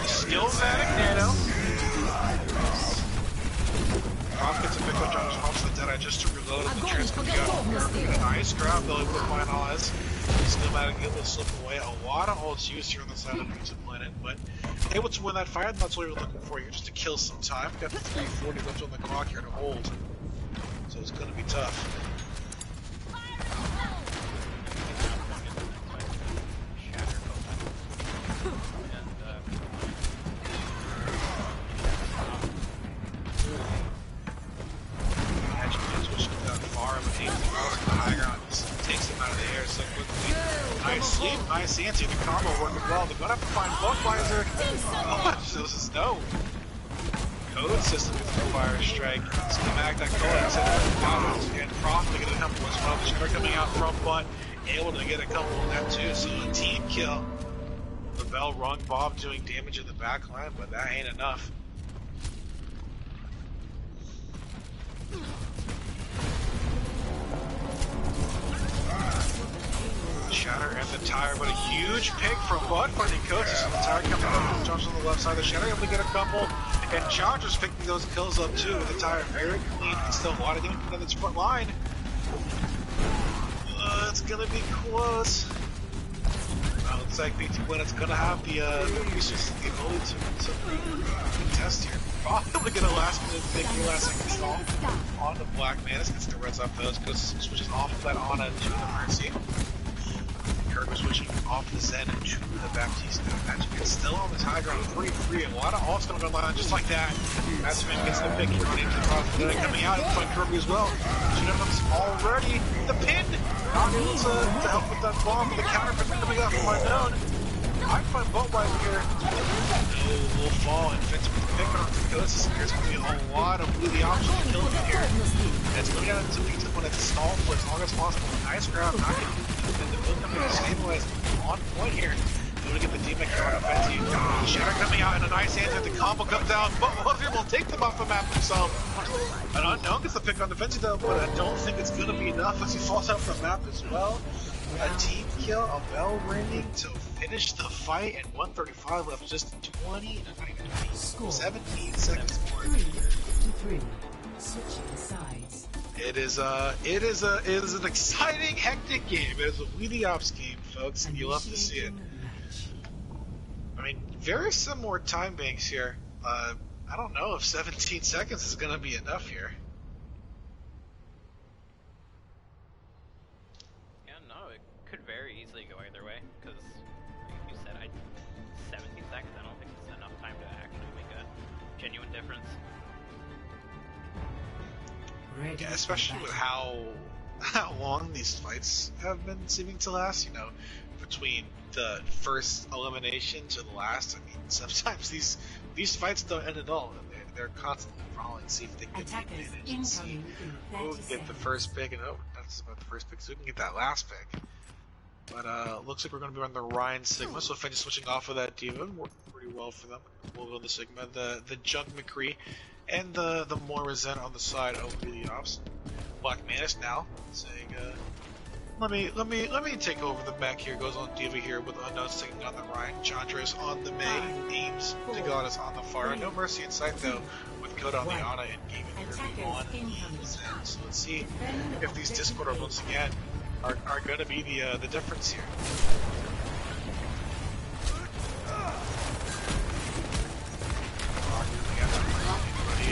Still Matic Nano. Prof gets a pick up, John's pops the Deadeye just to reload as the trans coming out. Nice grab, though, able to finalize. Still Matic able to slip away. A lot of ults used here on the side of Pizza Planet, but able to win that fight, and that's what we were looking for here, just to kill some time. Got 340 left on the clock here to hold. So it's going to be tough. Nice answer, the combo working well. They're gonna have to find Budweiser. Oh, this is no code system with the fire strike. Schematic that Koa has hit and Prof to get a couple as well. Shatter coming out from Butt, able to get a couple on that too. So a team kill. The bell rung Bob doing damage in the back line, but that ain't enough. Shatter and the Tire, but a huge pick from Bud finding coaches. So the Tire coming up, jumps on the left side. The Shatter able to get a couple, and Chargers picking those kills up too. The Tire very clean, and still a lot of damage on its front line. It's gonna be close. Oh, the looks like Pizza Planet's gonna have the resources, the ability to contest here. Probably gonna last minute, take the last second stall on the Black Manus, gets the reds off those, switches off of that Ana to the Mercy. Kirk was switching off the Zen to the Baptiste. Magic is still on the high ground, 3-3. A lot of ults gonna go down just like that. Matchman gets the pick, running to the cross, coming out in front of Kirby as well. Shenanigans already. The pin! Not able to help with that bomb, but the counter coming out from unknown. I find Boatwise here. No, will fall and fits with the pick on the ghosts. There's going to be a lot of really options to kill him here. And it's coming down to Pizza when it's stalled for as long as possible. Nice grab, not getting and the build coming to stabilize on point here. Going to get the D-Mech on offensive. Shatter coming out in a nice answer. The combo comes down. Boatwise will take them off the map himself. An unknown gets the pick on defensive though, but I don't think it's going to be enough as he falls out the map as well. A team kill, a bell ringing to finish the fight, and 135 left, just 17 seconds more. 3-3. Switching sides. It is an exciting, hectic game. It is a Wheatie Ops game, folks, and you love to see it. I mean, very similar time banks here. I don't know if 17 seconds is going to be enough here. Could very easily go either way, because like you said, 17 seconds, I don't think it's enough time to actually make a genuine difference. Yeah, especially with how long these fights have been seeming to last, you know, between the first elimination to the last. I mean, sometimes these fights don't end at all. They're constantly brawling, see if they can get the advantage and see who can get the first pick, and that's about the first pick, so who can get that last pick. But looks like we're going to be on the Ryan Sigma, so Fenn is switching off of that Diva. Worked pretty well for them. We'll go the Sigma, the Junk McCree, and the Moira Zen on the side of the Ops. Black Manus now saying, let me take over the mech here. Goes on Diva here with Unknowns taking on the Ryan. Chandras on the Mei, aims to Goddess on the far. No Mercy in sight though, with Coda on the Ana and Gaming on the Zen. So let's see if these Discord once again are going to be the difference here.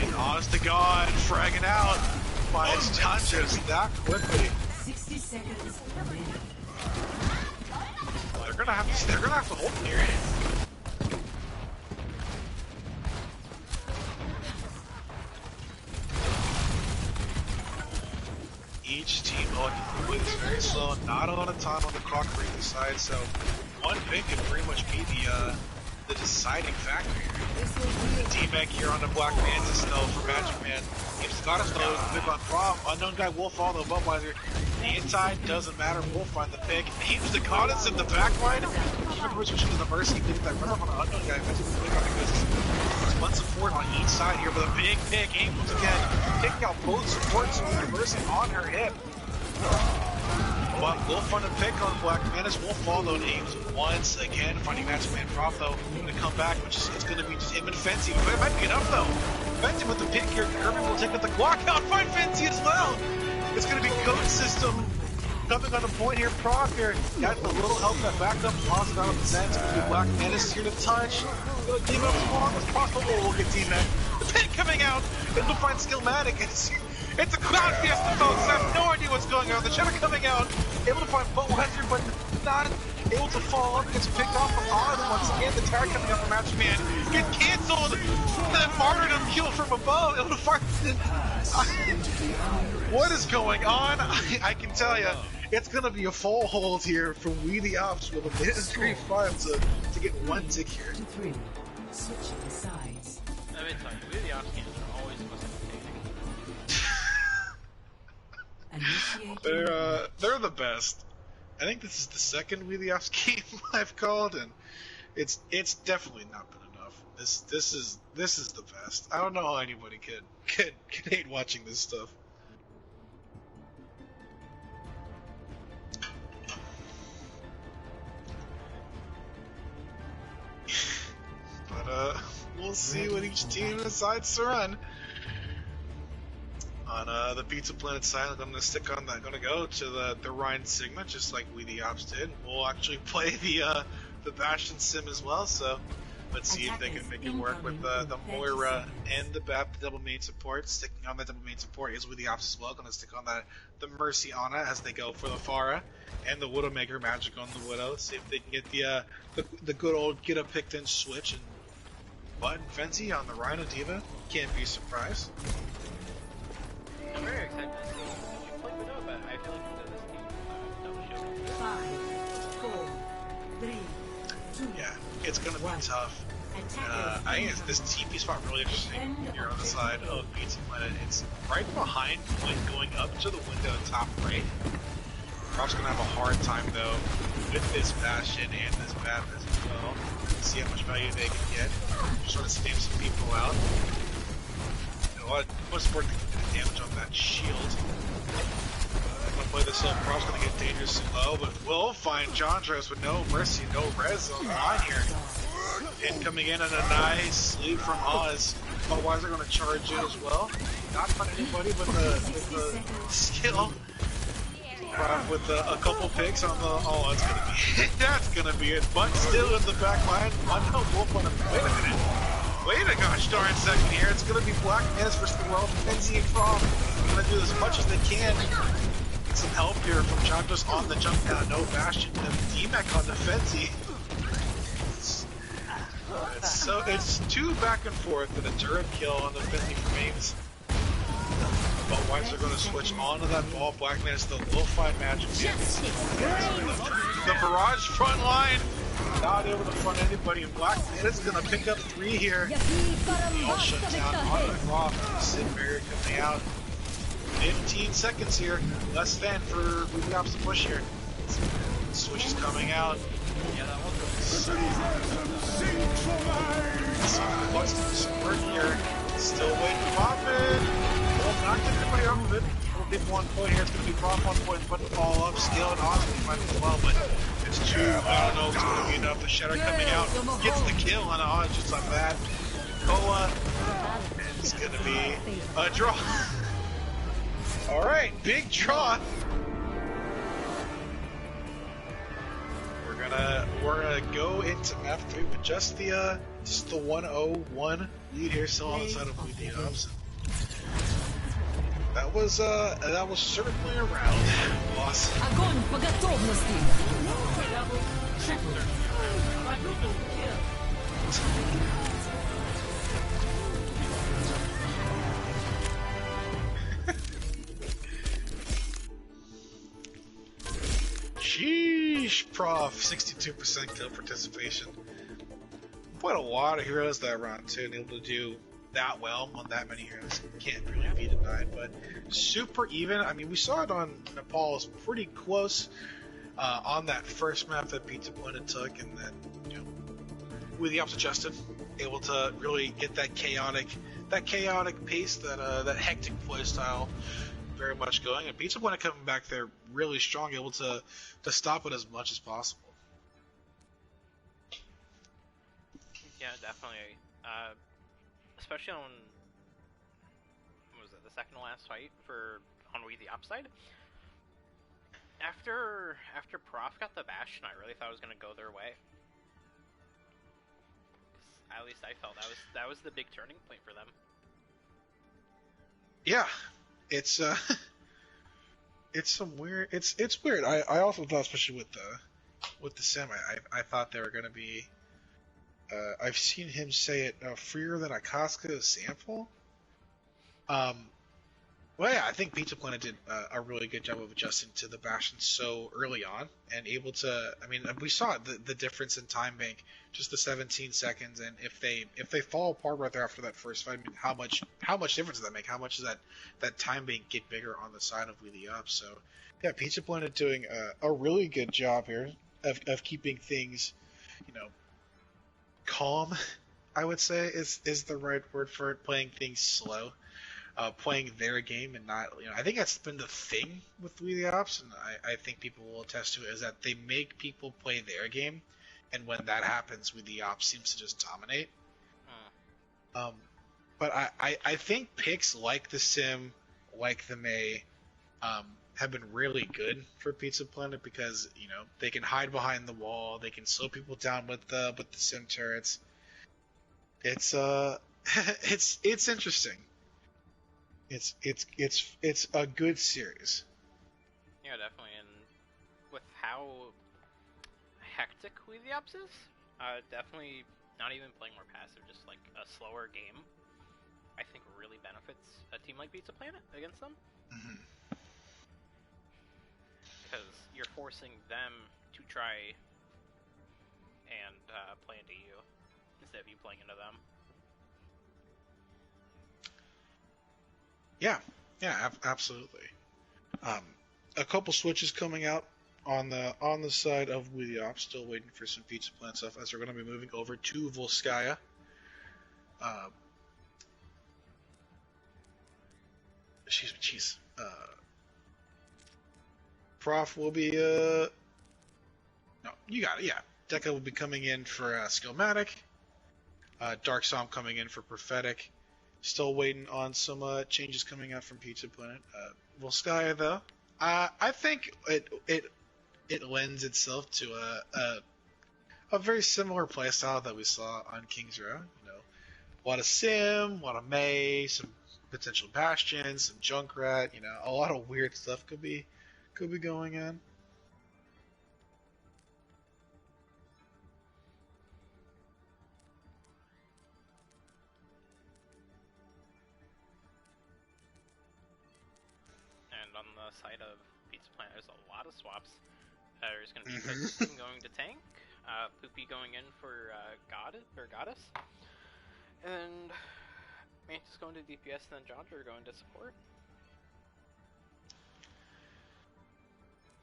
And honest to God, fragging out by its Chandras that quickly. 60 seconds. They're gonna have to hold it here. Each team is very slow, not a lot of time on the clock for either side, so one pick could pretty much be the deciding factor here. The D-Mech here on the Black Mantis though for Magic Man. Gives Goddess though, big on Prom. Unknown guy will fall though, Budweiser. The inside doesn't matter, we'll find the pick. Aims the Goddess in the back line. Even switching to the Mercy, did that run off on an Unknown guy. Eventually big on the Goodness. One support on each side here with a big pick. Aims once again. Taking out both supports with the Mercy on her hip. But we'll find a pick on Black Manus. Will fall though, aims once again, finding Magic Man Prop though. Going to come back, which is it's going to be just him and Fancy. But it might be enough though. Fancy with the pick here. Kirby will take out the Glock out, find Fancy as well. It's going to be Code System coming on the point here. Prop here got a little help that back up. Lost it out of the Zen. It's going to be Black Manus here to touch. Going to team up as long as possible. We'll get D-Mech. The pick coming out. It'll find Skillmatic. It's a Cloud Fiesta, folks. I have no idea what's going on. The Cheddar coming out, able to find Budweiser, but not able to fall up. Gets picked off from Oz once again. The tower coming up from Magic Man gets canceled. That martyrdom kill from above. Able to find. What is going on? I can tell you, it's gonna be a full hold here from Wheatie Ops with a minute 35 to get one tick here. Switching sides. I mean, sorry, Wheatie Ops games are always supposed to be They're the best. I think this is the second Wheatie Ops game I've called, and it's definitely not been enough. This is the best. I don't know how anybody can hate watching this stuff. But we'll see what each team decides to run. On the Pizza Planet side, I'm going to stick on that. I'm going to go to the Ryan Sigma, just like Wheatie Ops did. We'll actually play the the Bastion sim as well, so let's see if they can make it work with the Moira and the BAP, the double main support. Sticking on that double main support is with the Opps as well. Going to stick on the Mercy Ana as they go for the Pharah and the Widowmaker magic on the Widow. See if they can get the good old get a picked in switch and button Frenzy on the Rhino Diva. Can't be surprised. I'm very excited to see you play Widow, but I feel like this team don't show. 5, 4, 3, 2. Yeah, it's going to be tough. I think this TP spot really interesting here on the side of Pizza Planet. It's right behind Twin going up to the window top right. Prob's going to have a hard time though with this Bastion and this BAP as well. See how much value they can get. Just sort of stamp some people out. A lot of support can do damage on that shield. I'm gonna play this up. Prob's gonna get dangerously low, but we'll find John Dress with no mercy, no res on the line here. And coming in on a nice lead from Oz. Otherwise, they're going to charge in as well. Not find anybody with the skill. With a couple picks on the. Oh, that's going to be it. That's going to be it. But still in the back line. Unknown Wolf on him. Wait a minute. Wait a gosh darn second here. It's going to be Black Menace versus the world. Frenzy and From going to do as much as they can. Some help here from John just on the jump down. No Bastion. D-Mech on the Frenzy. It's two back and forth and a turret kill on the Fenty remains. But Whites are going to switch onto that ball. Black Menace still will find magic. The barrage front line not able to front anybody, and Black Menace going to pick up 3 here. All shut down on the clock. Sid Barrier coming out. 15 seconds here, less than for the Opps to push here. Switch is coming out. Yeah, that was Support here. Still waiting for Poppin. Well, not getting anybody off of it. We'll get 1 point here. It's going to be Pop 1 point, but the ball up. Scale and Austin might as well, but it's 2. I don't know if it's going to be enough. The Shadow coming out gets the kill on Oz just like that. Koa. And it's going to be a draw. Alright, big draw. We're gonna go into map 3 with just the 1-0-1 lead here, still on the side of the Opps. That was certainly a round loss. Огонь по готовности. Sheesh, Prof, 62% kill participation. Quite a lot of heroes that round too, and able to do that well on that many heroes. Can't really be denied, but super even. I mean, we saw it on Nepal's pretty close on that first map that Pizza Planet took, and then with the Opps adjusted, able to really get that chaotic pace, that hectic play style very much going, and Pizza Planet coming back there really strong, able to stop it as much as possible. Yeah, definitely. Especially on, what was it, the second to last fight on We the Opps side. After Prof got the Bastion, I really thought it was gonna go their way. At least I felt that was the big turning point for them. Yeah, it's some weird. It's weird. I also thought, especially with the sim, I thought they were gonna be. I've seen him say it freer than a Costco sample. Well, yeah, I think Pizza Planet did a really good job of adjusting to the Bastion so early on, and able to. I mean, we saw the difference in time bank, just the 17 seconds, and if they fall apart right there after that first fight, I mean, how much difference does that make? How much does that time bank get bigger on the side of We the Opps? So, yeah, Pizza Planet doing a really good job here of keeping things, calm. I would say is the right word for it. Playing things slow. Playing their game and not, I think that's been the thing with We the Opps, and I think people will attest to it, is that they make people play their game, and when that happens, We the Opps seems to just dominate. But I think picks like the Sim, like the May, have been really good for Pizza Planet because they can hide behind the wall, they can slow people down with the sim turrets. It's it's interesting. It's a good series. Yeah, definitely, and with how hectic We the Opps is, definitely not even playing more passive, just like a slower game, I think really benefits a team like Pizza Planet against them. Mm-hmm. Because you're forcing them to try and play into you instead of you playing into them. Yeah, absolutely. A couple switches coming out on the side of We the Ops. Still waiting for some Pizza Planet stuff as we're going to be moving over to Volskaya. Jeez. Prof will be no, you got it. Yeah, Deca will be coming in for Skillmatic. Dark Psalm coming in for Prophetic. Still waiting on some changes coming out from Pizza Planet. Volskaya though, I think it lends itself to a very similar playstyle that we saw on King's Row. A lot of Sim, a lot of May, some potential Bastion, some Junkrat. A lot of weird stuff could be going on. And on the side of Pizza Planet, there's a lot of swaps. There's going to be Sim going to tank, Poopy going in for Goddess, and Mantis going to DPS, and then Jodger going to support.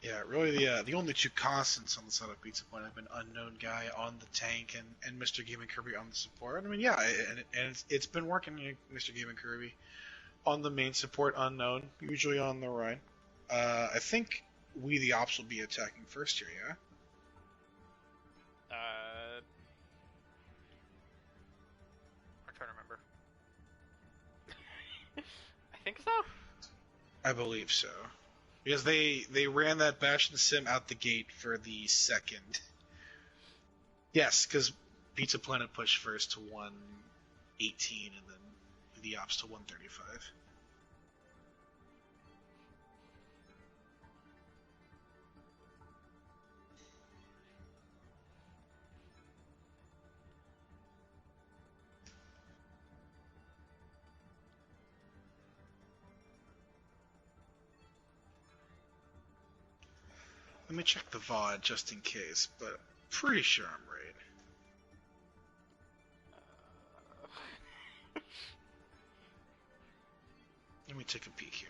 Yeah, really the only two constants on the side of Pizza Planet have been Unknown Guy on the tank and Mr. Game and Kirby on the support. I mean, yeah, and it's been working. Mr. Game and Kirby on the main support, Unknown usually on the right. I think We the Opps will be attacking first here, yeah? I'm trying to remember. I think so. I believe so. Because they ran that Bastion Sim out the gate for the second. Yes, because Pizza Planet pushed first to 118 and then the Opps to 135. Let me check the VOD just in case, but pretty sure I'm right. Let me take a peek here.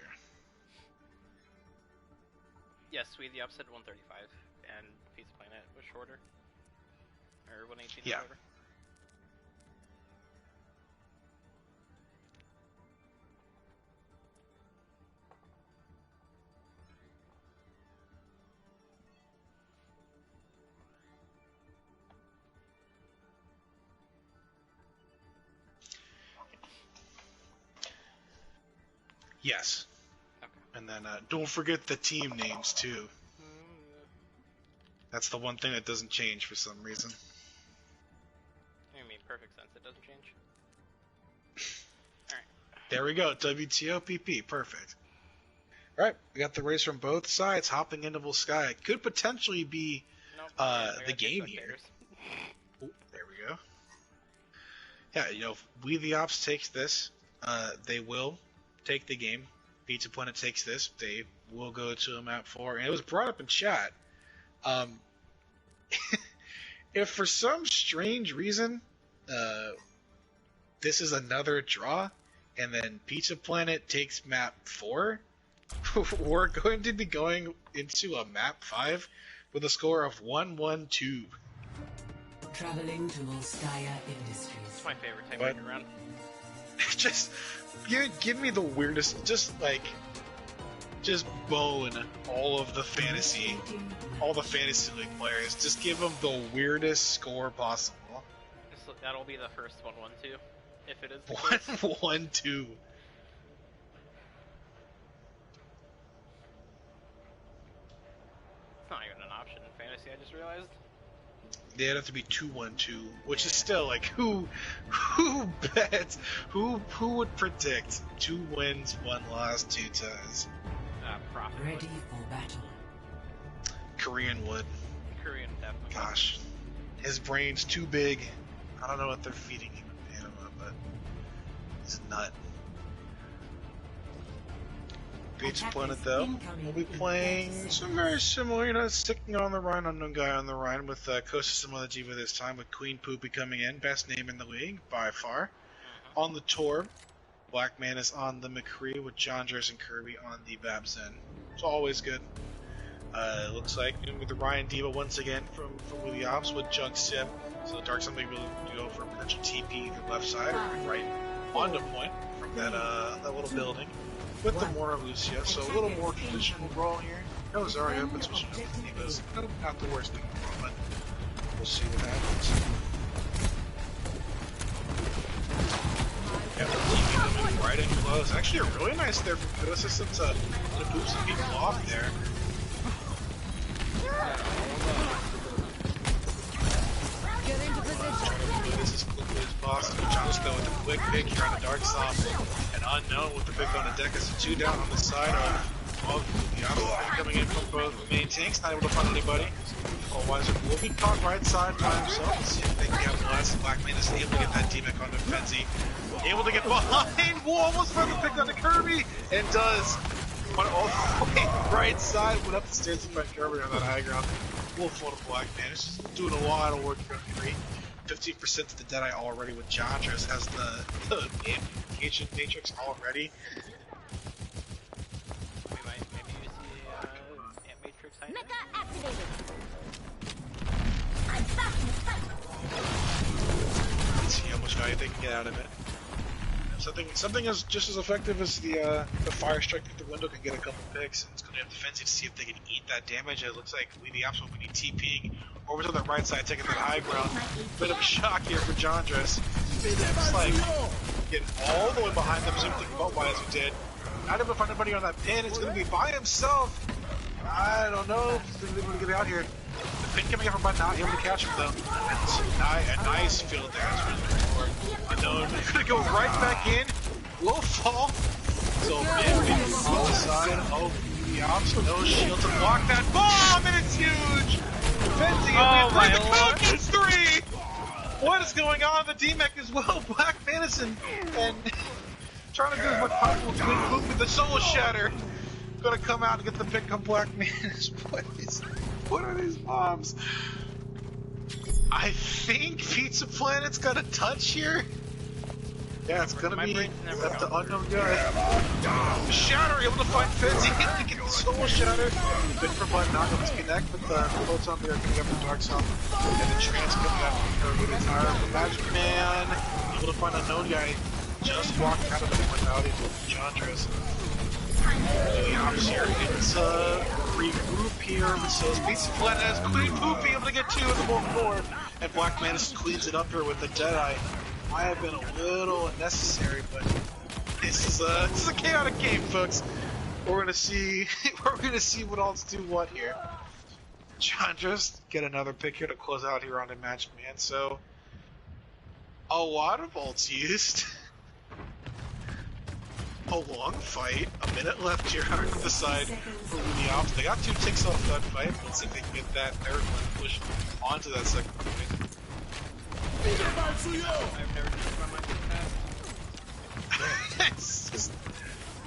Yes, We the Opps said 135, and Pizza Planet was shorter. Or 118 yeah. shorter. Yes. Okay. And then don't forget the team names too. That's the one thing that doesn't change for some reason. I mean, perfect sense. It doesn't change. Alright. There we go. WTOPP. Perfect. Alright, we got the race from both sides hopping into Volskaya. It could potentially be the game here. Oh, there we go. Yeah, if We the Opps takes this, they will take the game. Pizza Planet takes this, they will go to a map 4. And it was brought up in chat. If for some strange reason this is another draw, and then Pizza Planet takes map 4, we're going to be going into a map 5 with a score of 1-1-2. Traveling to Volskaya Industries. It's my favorite type of round. Just give me the weirdest, just bone all the fantasy league players. Just give them the weirdest score possible. So that'll be the first 1-1-2, if it is the case. 1-1-2. option in fantasy, I just realized. They'd have to be 2-1-2, which is still like who bets who would predict 2 wins, 1 loss, 2 ties? Profit. Ready for battle. Korean would. Korean definitely. Gosh, his brain's too big. I don't know what they're feeding him in Panama, but he's a nut. Pizza Planet though, we'll be playing some very similar, sticking on the Rhine, unknown guy on the Rhine with Kosa Simulajiva this time, with Queen Poopy coming in, best name in the league by far. On the tour, Black Man is on the McCree with Jondres and Kirby on the Babzen. It's always good. Looks like with the Ryan Diva once again from the Opps with Junk Sim. So the Dark Something will go for a potential TP either left side or right onto point from that little building. With the Mora Lucia, so a little more traditional brawl here. No Zarya, but switching up the Divas. Not the worst thing in the world, but we'll see what happens. Yeah, the TP coming right in close. Actually, a really nice there from Kosa since to boost some people off there. Get into position. This is quickly as possible. Jonas though with a quick pick here on the Dark Psalm. And Unknown with the pick on the deck as a 2 down on the side of the Opps coming in from both main tanks, not able to find anybody. Wiser will be caught right side by himself. Let's see if they can capitalize. Black Man is able to get that D-Mech onto Fenzi. Able to get behind. Whoa, almost found the pick onto Kirby. And does. But all the way right side. Went up the stairs to find Kirby on that high ground. We'll fall to Black Man. It's just doing a lot of work for 3. 15% to the Deadeye already with Jondres has the amplification matrix already. Maybe you see Ant Matrix hiding. Mecha activated. Let's see how much value they can get out of it. Something as just as effective as the Fire Strike through the window can get a couple picks. It's going to have defensive to see if they can eat that damage. It looks like the Opps will be TPing over to the right side, taking that high ground. Bit of a shock here for Jondres. It's like getting all the way behind them. Same thing about why as we did. Not able to find anybody on that pin. It's going to be by himself. I don't know if he's going to be able to get out here. The pin coming up from not able to catch him though. A nice field there. That's really good for Unknown. Gonna go right back in. Will fall. So mid on the side of the Opps. No shield to block that bomb, and it's huge. Fenzi with the coach is 3. What is going on? The D-Mech as well. Black Madison and trying to do as much possible to Queen Poop with the Soul Shatter. Gonna come out and get the pick on Black Madison. What are these bombs? I think Pizza Planet's got a touch here. Yeah, it's gonna be up to Unknown guy. Shatter able to find Fenzi to get the Soul Shatter. Good for Bud not able to connect, but the Photon there coming up from Dark Psalm. And the Trance coming up from Kirby to Tire from Magic Man. Able to find Unknown guy. Just walking out of the mortality with Jondres. The Opps here, it's regroup here. So Pizza Planet has Queen Poopy able to get 2 in the ball 4. And Black Madison cleans it up here with the Deadeye. Might have been a little unnecessary, but this is a chaotic game, folks. We're gonna see what else do what here. Jondres get another pick here to close out here on the Magic Man. So a lot of ults used. A long fight, a minute left here on the side for the Opps. They got 2 ticks off that fight. Let's see if they can get that third one pushed onto that second point. I've never just run my past. It's just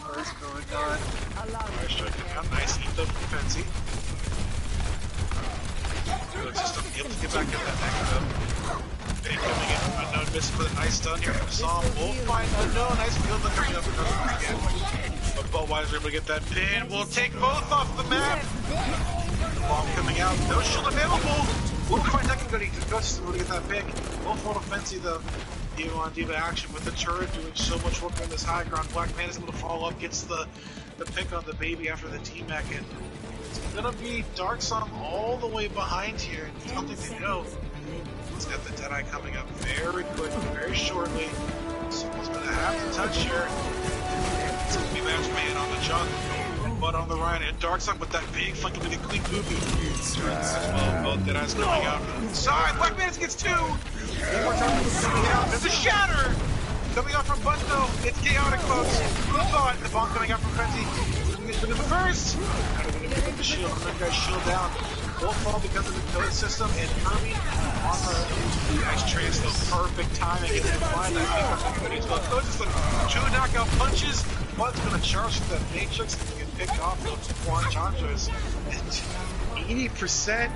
what's going on. Fire striking out, nice eat up from Fenzi. Just able to get back in that neck though. Bane coming in, Unknown missing with a nice stun here from Psalm. We'll find Unknown, nice field that coming up for another one again. But Budweiser able to get that pin. We'll take both off the map. The bomb coming out, no shield available. We'll find that can go to Ghost to get that pick. We'll fall to Fenzi the Diva on Diva action with the turret doing so much work on this high ground. Black Man is able to follow up, gets the pick on the baby after the T-Mech, and it's gonna be Dark Song all the way behind here, and something to know. He's got the Deadeye coming up very quickly, very shortly. Someone's gonna have to touch here. It's gonna be Match Man on the jump. And Mud on the Rhine, and Darkseid with that big fucking with a Queen Poopy. As well, both Deadeyes coming out. Side! Black Mantis gets 2! One more time coming out. There's a Shatter! Coming out from Bundo. It's chaotic, folks. Who thought? The bomb coming out from Frenzy. Look at the first! The shield. The guy's shield down. Both fall because of the code system, and Kirby on the nice transfer. Perfect timing. It's to find that kick as well. Code system. 2 knockout punches. One's going to charge through that Matrix and get picked off. Looks like Juan Chandra's. 80%.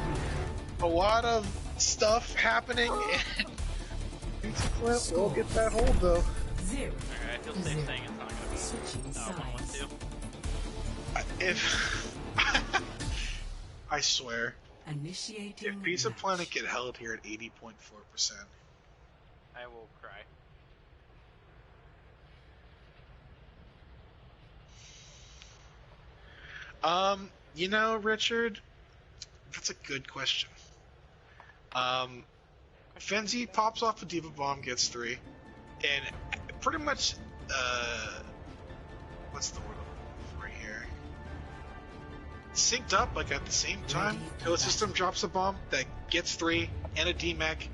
A lot of stuff happening. And we'll get that hold though. 0. Alright, I feel safe saying it's not gonna be Switching sides. 1-1-2. If I swear, Initiating if Pizza match. Planet get held here at 80.4%, I will cry. you know, Richard, that's a good question. Fenzi pops off a Diva Bomb, gets 3, and pretty much, what's the word for here? Synced up, like at the same time. Code System drops a bomb that gets 3 and a D-Mech.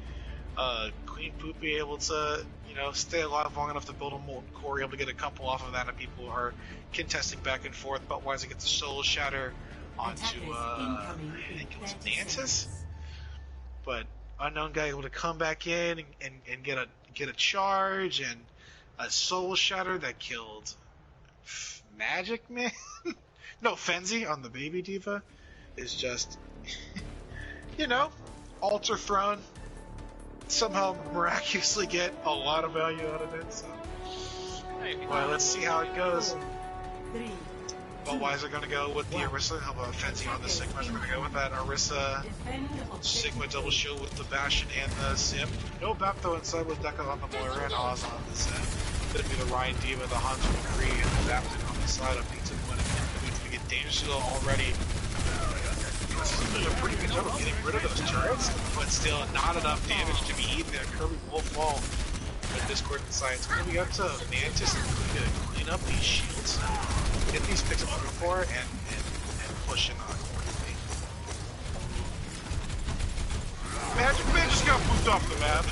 Queen Poopy able to, stay alive long enough to build a Molten Core, able to get a couple off of that, and people are contesting back and forth about why he gets the Soul Shatter onto, I think it was Mantis? But Unknown Guy able to come back in and get a charge and a Soul Shatter that killed Magic Man? No, Fenzi on the Baby Diva is just, Alter Throne. Somehow miraculously get a lot of value out of it. So, well, let's see how it goes. 3. Well, why is it going to go with the Orisa? How about Fenzi on the Sigma? Is it going to go with that Orisa Defend objective Sigma double shield with the Bastion and the Sim? No Bapto inside with Deca on the Moira and Oz on the Sim. Going to be the Ryan Diva, the Hunter McCree, and the Bapton on the side of Pizza Planet. Needs to get Danger Shield already. This is doing a pretty good job of getting rid of those turrets, but still not enough damage to be eaten there. Kirby will fall with Discord inside. It's going to be up to Mantis and Queen to clean up these shields, get these picks up before, and push in on accordingly. Magic Man just got moved off the map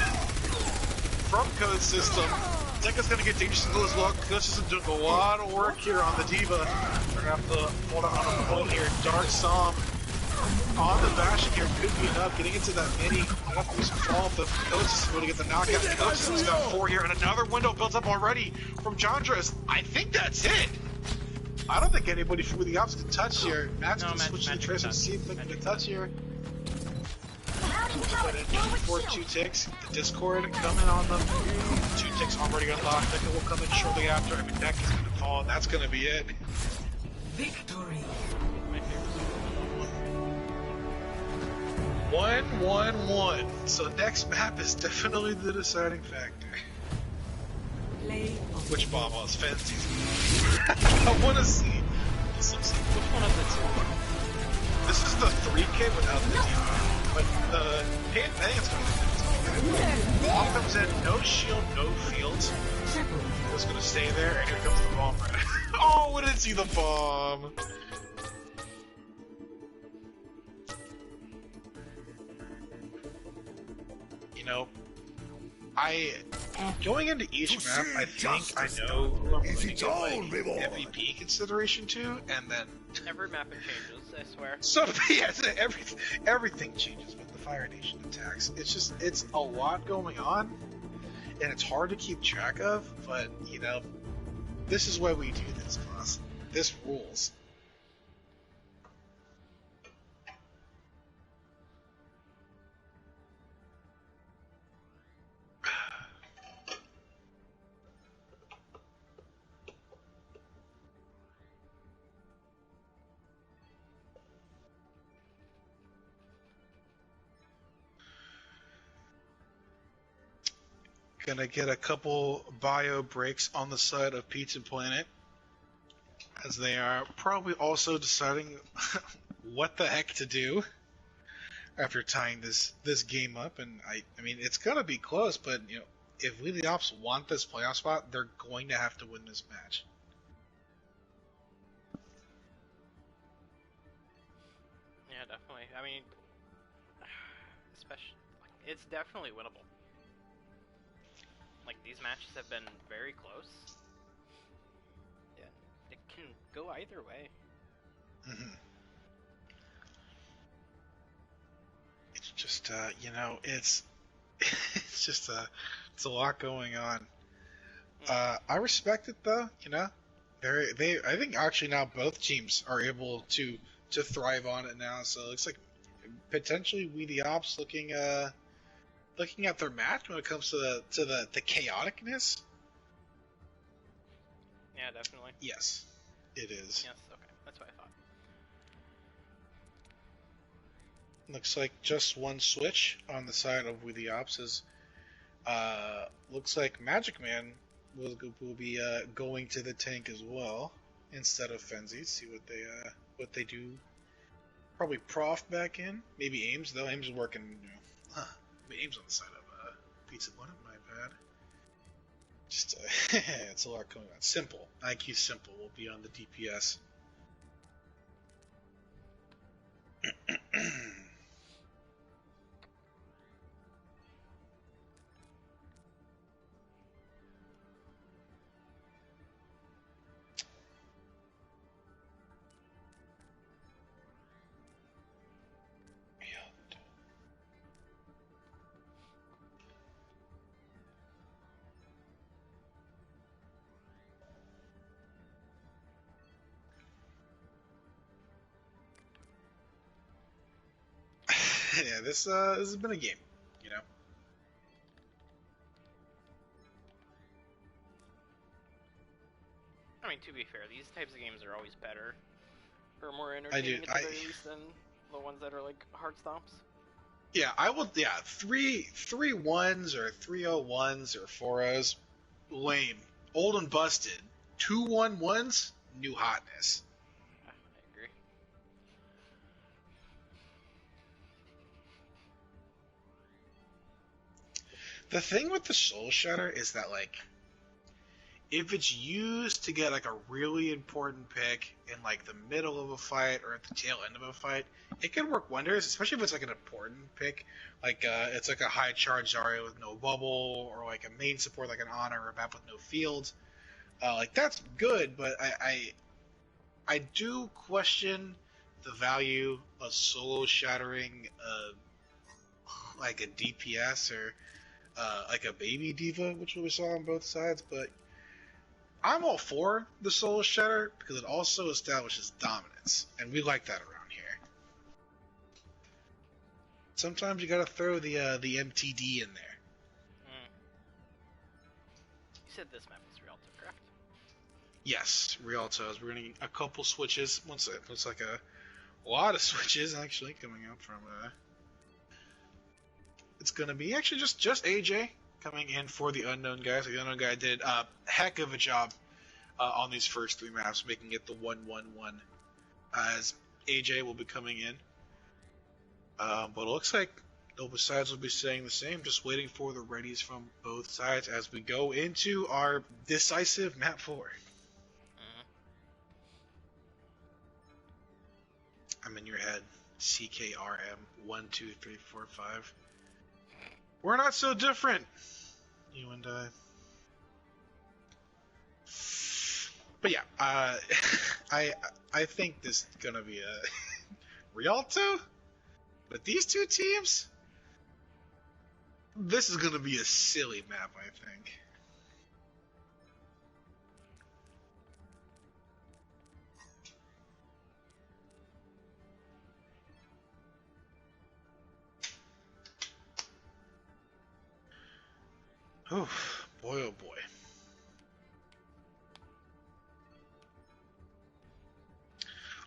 from Code System. Deca's going to get Danger Shield as well. Code System doing a lot of work here on the Diva. We're going to have to hold on the point here. Dark Psalm on the Bastion here could be enough. Getting into that mini, enough to fall off the Code System to get the knockout. Code System's got 4 here, and another window built up already from Chandras. I think that's it. I don't think anybody from the Opps can touch here. Matt's going to switch to the Tracer to see if they can touch here. But for 2 ticks, the Discord coming on them. 2 ticks already unlocked. Deca will come in shortly after. I mean, Deck is going to fall, and that's going to be it. victory. 1-1-1. So next map is definitely the deciding factor. Play of Which bomb was Fenzi's? I want to see. Which one of the 2? This is the 3K without the D-Bomb. But the I think it's going to be 15. Bomb comes in, no shield, no fields. Just going to stay there, and here comes the bomb right. Oh, we didn't see the bomb. Going into each map, I think I know who I'm going to get like MVP consideration to, and then Every map it changes, I swear. so yes, everything changes with the Fire Nation attacks. It's a lot going on, and it's hard to keep track of. But this is why we do this, class. This rules. Gonna get a couple bio breaks on the side of Pizza Planet, as they are probably also deciding what the heck to do after tying this game up. And I mean, it's gonna be close, but if we the Opps want this playoff spot, they're going to have to win this match. I mean, especially, it's definitely winnable. Like, these matches have been very close. Yeah, it can go either way. Mm-hmm. It's just, it's it's just it's a lot going on. I respect it though, I think actually now both teams are able to thrive on it now. So it looks like potentially we the Opps looking at their match when it comes to the chaoticness. Yeah, definitely. Yes, it is. Yes, okay, that's what I thought. Looks like just one switch on the side of We the Opps is. Looks like Magic Man will be going to the tank as well instead of Frenzy. See what they do. Probably Prof back in. Maybe Ames though. Ames is working. Ames on the side of Pizza One. My bad. Just it's a lot going on. Simple. IQ Simple will be on the DPS. Yeah, this has been a game, I mean, to be fair, these types of games are always better, or more entertaining at the very least than the ones that are like hard stomps. Yeah, I will. Yeah, 3-1s or 3-0-1s or 4-0s, lame, old and busted. 2-1-1s, new hotness. I agree. The thing with the Soul Shatter is that, like, if it's used to get, like, a really important pick in, like, the middle of a fight or at the tail end of a fight, it can work wonders, especially if it's, like, an important pick. Like, it's, like, a high charge Zarya with no bubble, or, like, a main support like an Honor or a map with no field. Like, that's good, but I do question the value of solo shattering, like, a DPS or like a baby diva, which we saw on both sides, but I'm all for the solo shatter because it also establishes dominance, and we like that around here. Sometimes you gotta throw the MTD in there. You said this map was Rialto, correct? Yes, Rialto's. We're gonna get a couple switches. Looks like a lot of switches actually coming up from. It's gonna be actually just AJ coming in for the unknown guy. So the unknown guy did a heck of a job on these first 3 maps, making it the 1-1-1. As AJ will be coming in, but it looks like both sides will be saying the same. Just waiting for the readies from both sides as we go into our decisive map 4. I'm in your head. CKRM 1, 2, 3, 4, 5. We're not so different, you and I. But yeah, I think this is gonna be a Rialto, but these two teams, this is gonna be a silly map, I think. Oh boy, oh boy.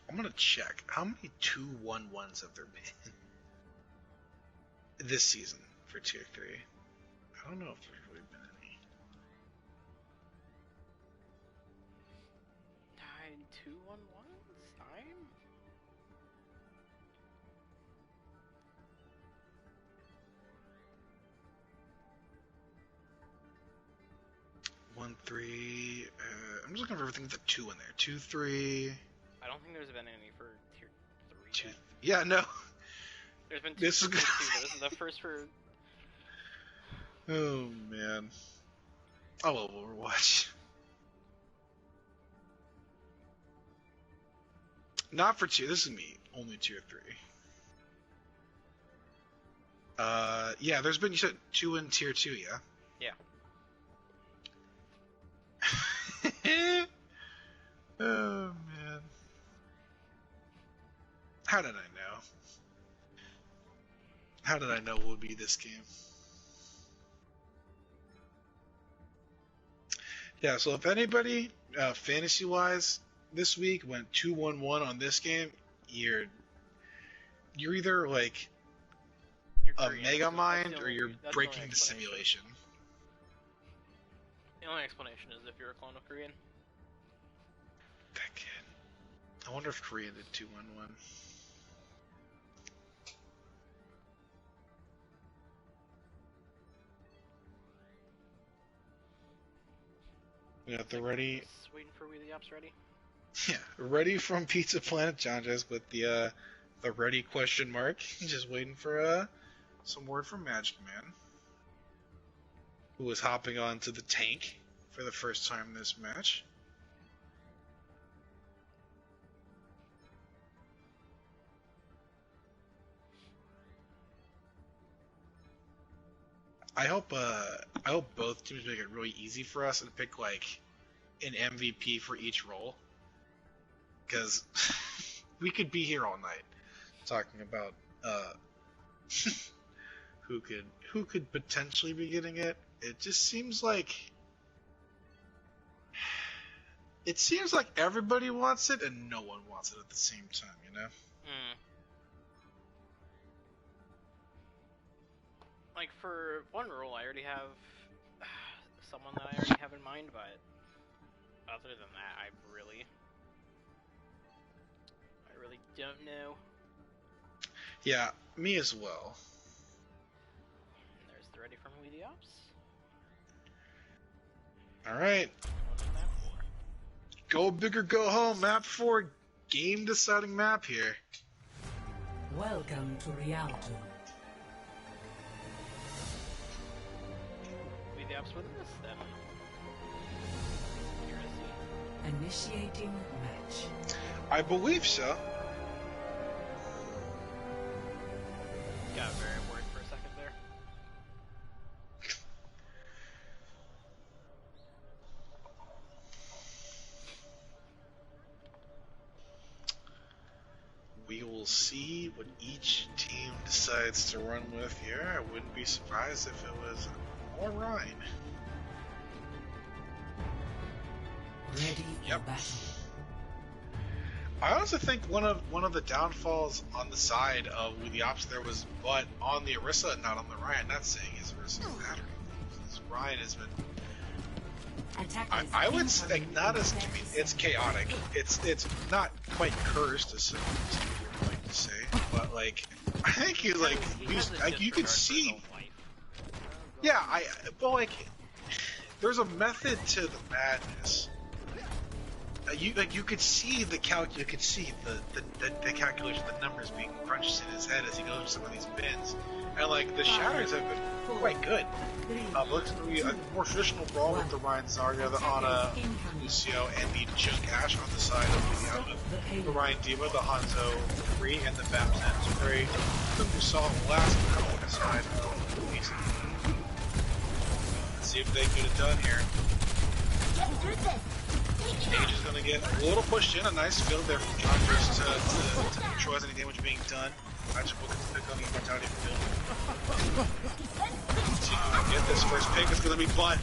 I'm gonna check how many 2-1-1s have there been this season for tier 3. I don't know if there's really been any. Tied 2-1-1s? Time? One, 3. I'm just looking for everything with a 2 in there. 2, 3. I don't think there's been any for tier 3. 2. Yeah, no. There's been two This for is Phase 2, but this is the first for... Oh man. I love Overwatch. Not for 2, this is me. Only 2 or 3. Yeah, there's been, you said 2 in tier 2, yeah? Yeah. Oh man. How did I know? How did I know it would be this game? Yeah, so if anybody, fantasy-wise, this week went 2-1-1 on this game, you're either like You're a Korean, mega so mind that's or you're that's the breaking only the simulation. The only explanation is if you're a clone of Korean. That kid. I wonder if Korea did 2-1-1. We got the ready. Just waiting for We the Ops ready. Yeah, ready from Pizza Planet John just with the ready question mark. Just waiting for some word from Magic Man, who was hopping onto the tank for the first time this match. I hope both teams make it really easy for us and pick like an MVP for each role, because we could be here all night talking about who could potentially be getting it. It just seems like everybody wants it and no one wants it at the same time, you know? Hmm. Like, for one role, I already have someone that I already have in mind, but other than that, I really don't know. Yeah, me as well. And there's the ready from We the Ops. Alright. Go big or go home, map 4, game deciding map here. Welcome to Rialto. We the Ops with this, then. Initiating match. I believe so. Got very worried for a second there. We will see what each team decides to run with here. I wouldn't be surprised if it was Orion. Ready Yep. for battle. I also think one of the downfalls on the side of with the Ops there was, but on the Orisa and not on the Ryan. Not saying his Orisa's better. Ryan has been. I would say not as. I mean, it's chaotic. It's not quite cursed as some people like to say, but like I think he's like you could see. Yeah, but like there's a method to the madness. You could see the you could see the calculation, the numbers being crunched in his head as he goes through some of these bins, and like the shatters have been quite good. Looks to be a more traditional brawl with the Ryan Zarya, the Ana, Lucio, and the Junk Ash on the side of the Ryan Diva, the Hanzo 3, and the Baptiste. Very similar we saw last couple on the side. Let's see if they get it done here. Page is going to get a little pushed in. A nice field there from Congress to neutralize any damage being done. Magic Book to pick on the Immortality field. See if we can get this first pick. It's going to be Blunt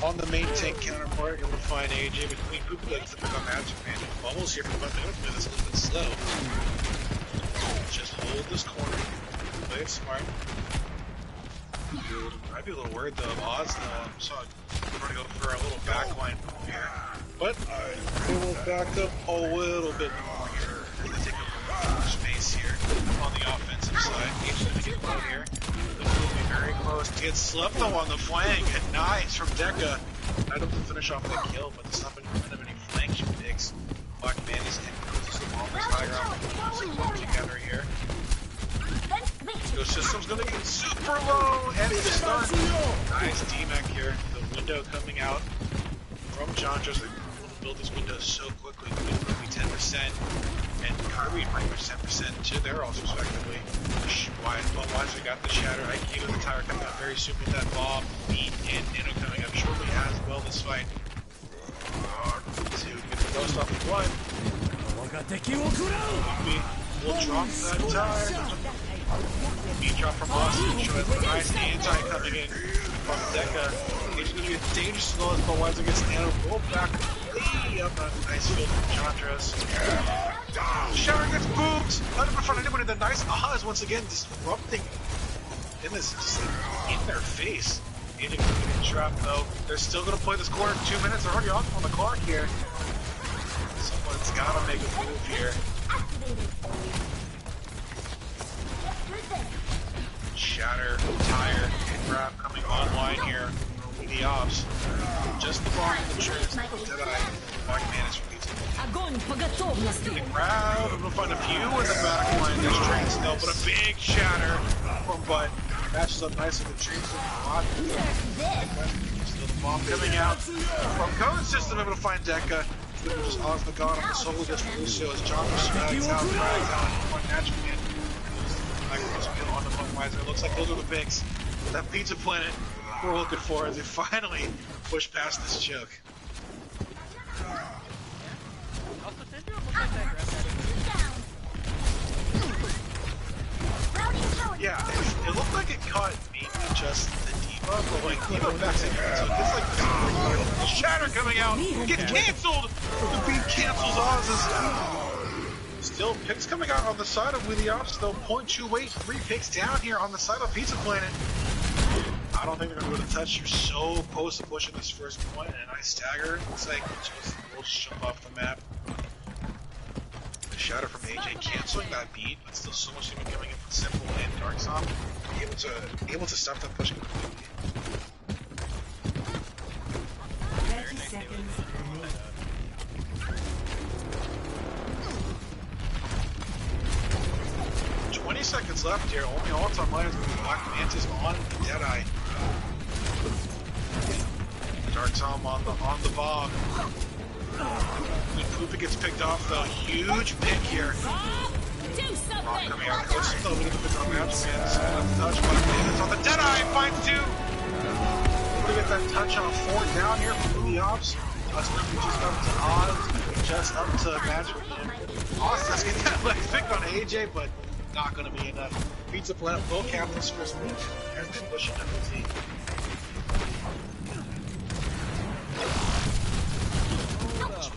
on the main tank counterpart. Able to find AJ between Pooplegs to pick on Magic Man. Bubbles here from Blunt. They're going to play this a little bit slow. Just hold this corner. Play it smart. I'd be a little worried though of Oz though. So I'm going to go for a little backline here. But they will back up a little bit more here. They take up more space here on the offensive side. Each going to get low here. This will be very close. Gets slept though on the flank. Nice from Deca. Not able to finish off that kill, but there's not been any flank she picks. Black Manny's taking some almost high ground. Together here. Weather system's gonna get super low, and it's stunned. Nice D-Mech here. The window coming out from Chandras. They're able to build this window so quickly. Quickly 10%, and Kirby and Mike 10% to their ults respectively. Wiser got the shatter. IQ with the tower coming out very soon with that bomb. Beat and Nano coming up shortly as well this fight. Two get the ghost off of one. We'll drop that tire. Beat drop from Austin, showing a nice anti coming in from Deca. It's going to be a dangerous slow as Wiser gets Nano rolled back way up on a nice field from Chandras. Shatter gets boomed! Not in front of anybody. The nice Oz once again disrupting in this, just like, in their face. AJ gonna get trapped though. They're still gonna play this corner. 2 minutes are already off on the clock here. Someone's gotta make a move here. Shatter, Tire, and Grab coming online here with the Opps. Just the bomb in the church. Deadeye, Black Mantis from these. The Grab, I'm gonna find a few in the back line. There's train still, but a big Shatter from Butt. Matches up nicely with Trains with a lot. Still the bomb coming out from Code System, able to find Deca. Just Oz the God on the solo gets Lucio as John drags out, one natural man. On the point Wiser. Looks like those are the picks. That Pizza Planet we're looking for as they finally push past this choke. Yeah, it looked like it caught maybe just the Diva, but like Diva backs it, so it's like Shatter coming out, gets cancelled! The beat cancels Oz's. Still picks coming out on the side of Wheelie Opps, though 0.28, 3 picks down here on the side of Pizza Planet. I don't think they're going to go to touch. You're so close to pushing this first point, and I stagger. Looks like we'll just jump off the map. The shatter from AJ canceling that beat, but still so much even coming in from Simple and Dark Zom. Able to stop them pushing completely. 30 seconds. 20 seconds left here. Only all-time liners with Black Mantis on the Deadeye. Dark Zom on the bomb. When Poopa gets picked off though, huge pick here. Rock coming out close though, we get the pick on Match Man. Touch Black Mantis on the Deadeye, finds 2. We're gonna get that touch on a 4 down here from the Opps. Just up to Oz, just up to Magic Man. Oz does get that left pick on AJ, but not gonna be enough. Pizza Planet will cap this first match as they push into the team.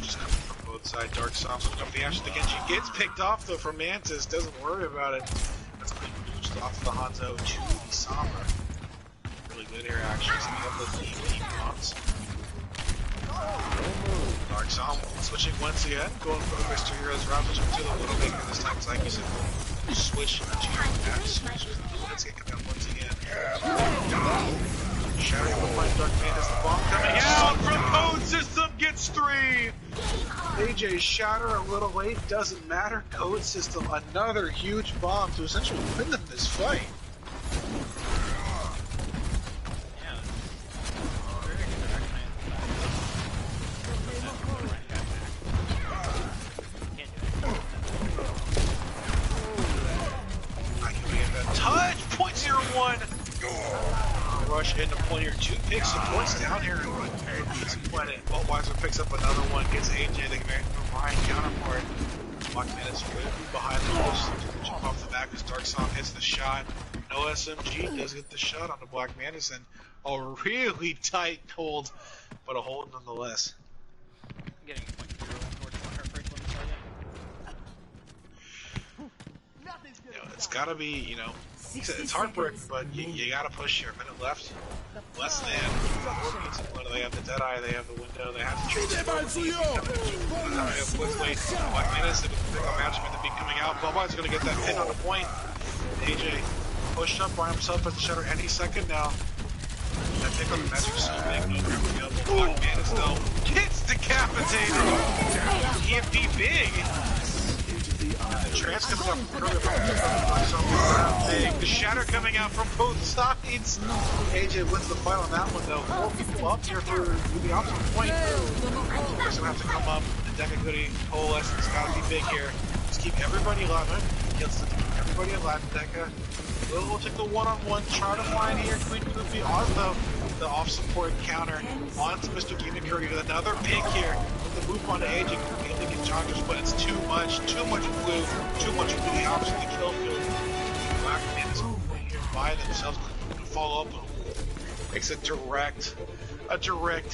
Just coming from both sides. Dark Zom switching up the Ashes again. She gets picked off though from Mantis, doesn't worry about it. That's pretty much off the Hanzo to the Sombra. Really good here actually. So we have the DP bombs. Dark Zom switching once again, going for the Mr. Heroes route, switching to the Little Maker this time. It's like you said, switch to Max. Let's get coming out once again. Shadow will find Dark Mantis. The bomb coming out from Code System gets 3. AJ Shatter a little late, doesn't matter. Code System, another huge bomb to essentially win them this fight. Touch! 0.01! Rush into point here. 2 picks, some points down here. Planet. Wiser picks up another one, gets AJ. They can Ryan counter for it. Black Mantis behind the post. Jump off the back as Dark Zom hits the shot. No SMG does get the shot on the Black Mantis, and a really tight hold, but a hold nonetheless. Getting a point towards her first one, It's gotta be, it's heartbreaking, but you gotta push here. A minute left. Less than 4 minutes. They have the Deadeye, they have the window, they have the trade. Quickly, Black Mantis, they pick up Matchman, the beat coming out. Bubba's gonna get that pin on the point. AJ pushed up by himself at the shutter any second now. That pick on the Magic is so big. Black Mantis though gets decapitated. Can't be big. Trance coming up from the shatter coming out from both sides. AJ wins the fight on that one though. 4 people up here for the opposite point. First gonna have to come up. The Deca Goody coalescence gotta be big here. Just keep everybody alive. Kills to keep everybody alive. Deca will take the one-on-one. Try to find here Queen Goofy on the off support counter onto Mr. Demon Curry with another pick here. The move on to AJ can really get chargers, but it's too much blue, too much blue. The opposite of the kill field. Black Man is here by themselves to follow up. Makes a direct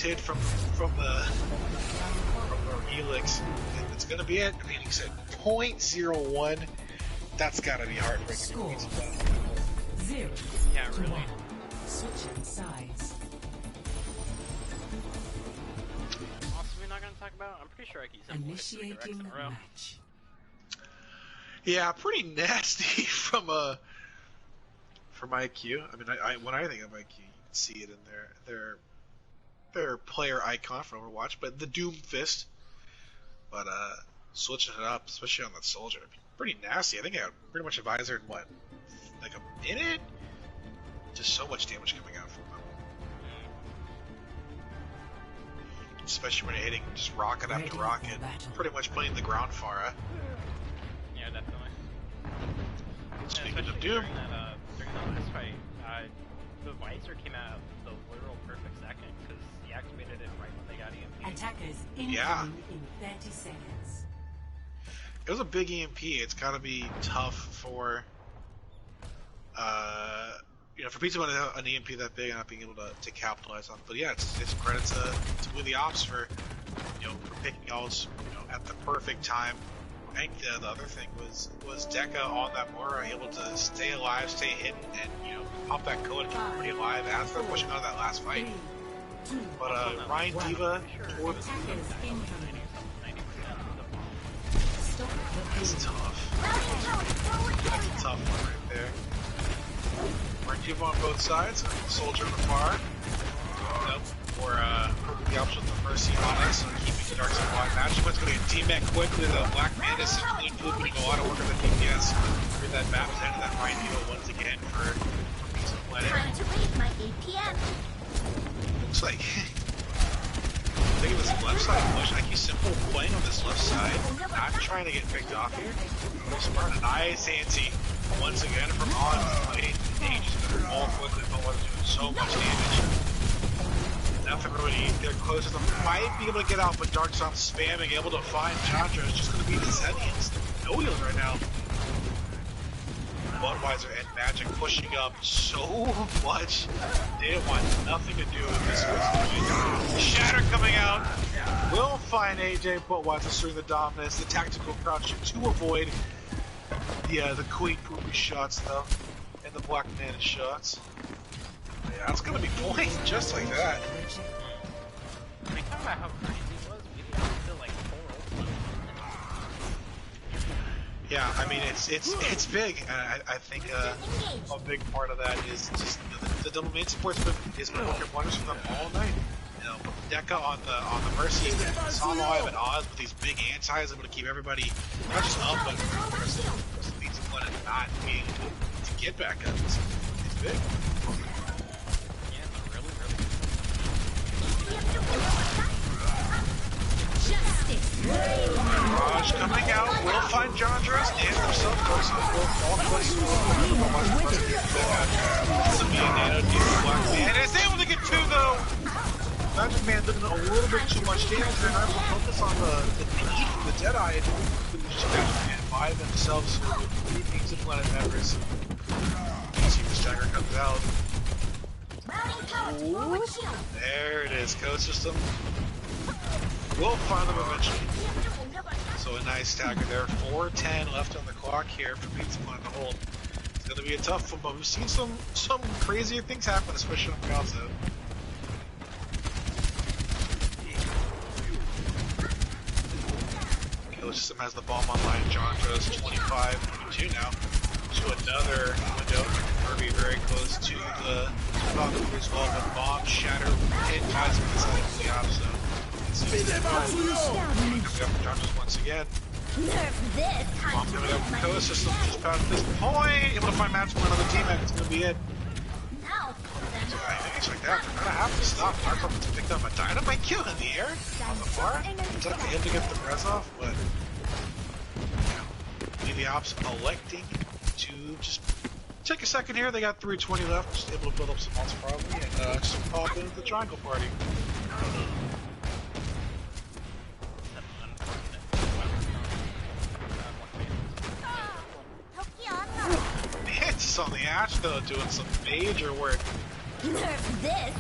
hit from the Helix. And it's gonna be it. I mean, he said 0.01. That's gotta be heartbreaking. 0. Yeah, really. Switching sides. Also, we're not gonna talk about. I'm pretty sure I can use Initiating match. Yeah, pretty nasty from IQ. I mean, when I think of IQ, you can see it in their player icon for Overwatch, but the Doom Fist. But switching it up, especially on that soldier, pretty nasty. I think I got pretty much a visor in what, like a minute? Just so much damage coming out from them. Especially when you're hitting just rocket after rocket. Pretty much playing the ground Pharah. Yeah, definitely. Speaking of Doom. During that last fight, the visor came out the literal perfect second because he activated it right when they got EMP. Attackers incoming in 30 seconds. It was a big EMP. It's got to be tough for for Pizza to have an EMP that big and not being able to capitalize on it. But yeah, it's credit to the Opps for for picking out at the perfect time. I think the other thing was Deca on that Mora able to stay alive, stay hidden, and pop that code and keep everybody alive as they're pushing out that last fight. But Ryan Diva toward the It's tough. That's a tough one right there. Ryan Diva on both sides, Soldier in the far. Or the option with the Mercy on it, so keeping the dark side alive. Matchup is going to get teammate quickly though. Black Bandit is clean food, putting a lot of work on the DPS for that map. Heading that Ryan Diva once again for Pizza Planet. Trying to read my APM. Looks like taking this left side push. IQ Simple playing on this left side, not trying to get picked off here. Smart, a nice anti once again from on. Ages that are all quickly, but was doing so much damage. Nothing really, they're close to them. Might be able to get out, but Darksoft spamming, able to find Chandra. It's just going to be the Zennians. No heals right now. Budweiser and Magic pushing up so much. They didn't want nothing to do with this. Shatter coming out. Will find AJ. Budweiser serving the dominance. The tactical crouching to avoid the Queen Poopy shots, though. And the Black Man shots. Yeah, that's gonna be points just like that. We talk about how crazy it was. We didn't feel like 4 Yeah, I mean it's big, and I think a big part of that is just the double main support is been working wonders for them all night. Deca on the Mercy, Solo Live and Oz with these big antis, able to keep everybody not just up, but the rest of the Pizza Planet not being able to get back up. It's big. Raj coming out, will find Jandras and himself goes on both all close to and is able to get 2 though. Magic Man doing a little bit too much damage. They're not able to focus on the need from the Deadeye and just Magic Man by themselves with 3 Pizza Planet members. See the stagger comes out. Ooh, there it is, code system. We'll find them eventually. So a nice stagger there. 4:10 left on the clock here for Pizza Planet to hold. It's going to be a tough one, but we've seen some crazier things happen, especially on the outside. Killer System has the bomb online. Jondra's 25-22 now. To another window. Kirby very close to the Valkyrie as well, but bomb shatter hit ties with the side of the Opps, so it's Jondra's once again. Nerf this. Bomb coming up from Coast System just past this point. Able to find match for another team, and it's going to be it. Now, So I think it's like that. They're going to have to stop. Darkhold to pick up a dynamite kill in the air on the far. It's up to him to get the res off, but the Opps electing to just take a second here. They got 320 left, just able to build up some ults probably, and just pop into the triangle party. Mantis on the Ash though, doing some major work. nerf this.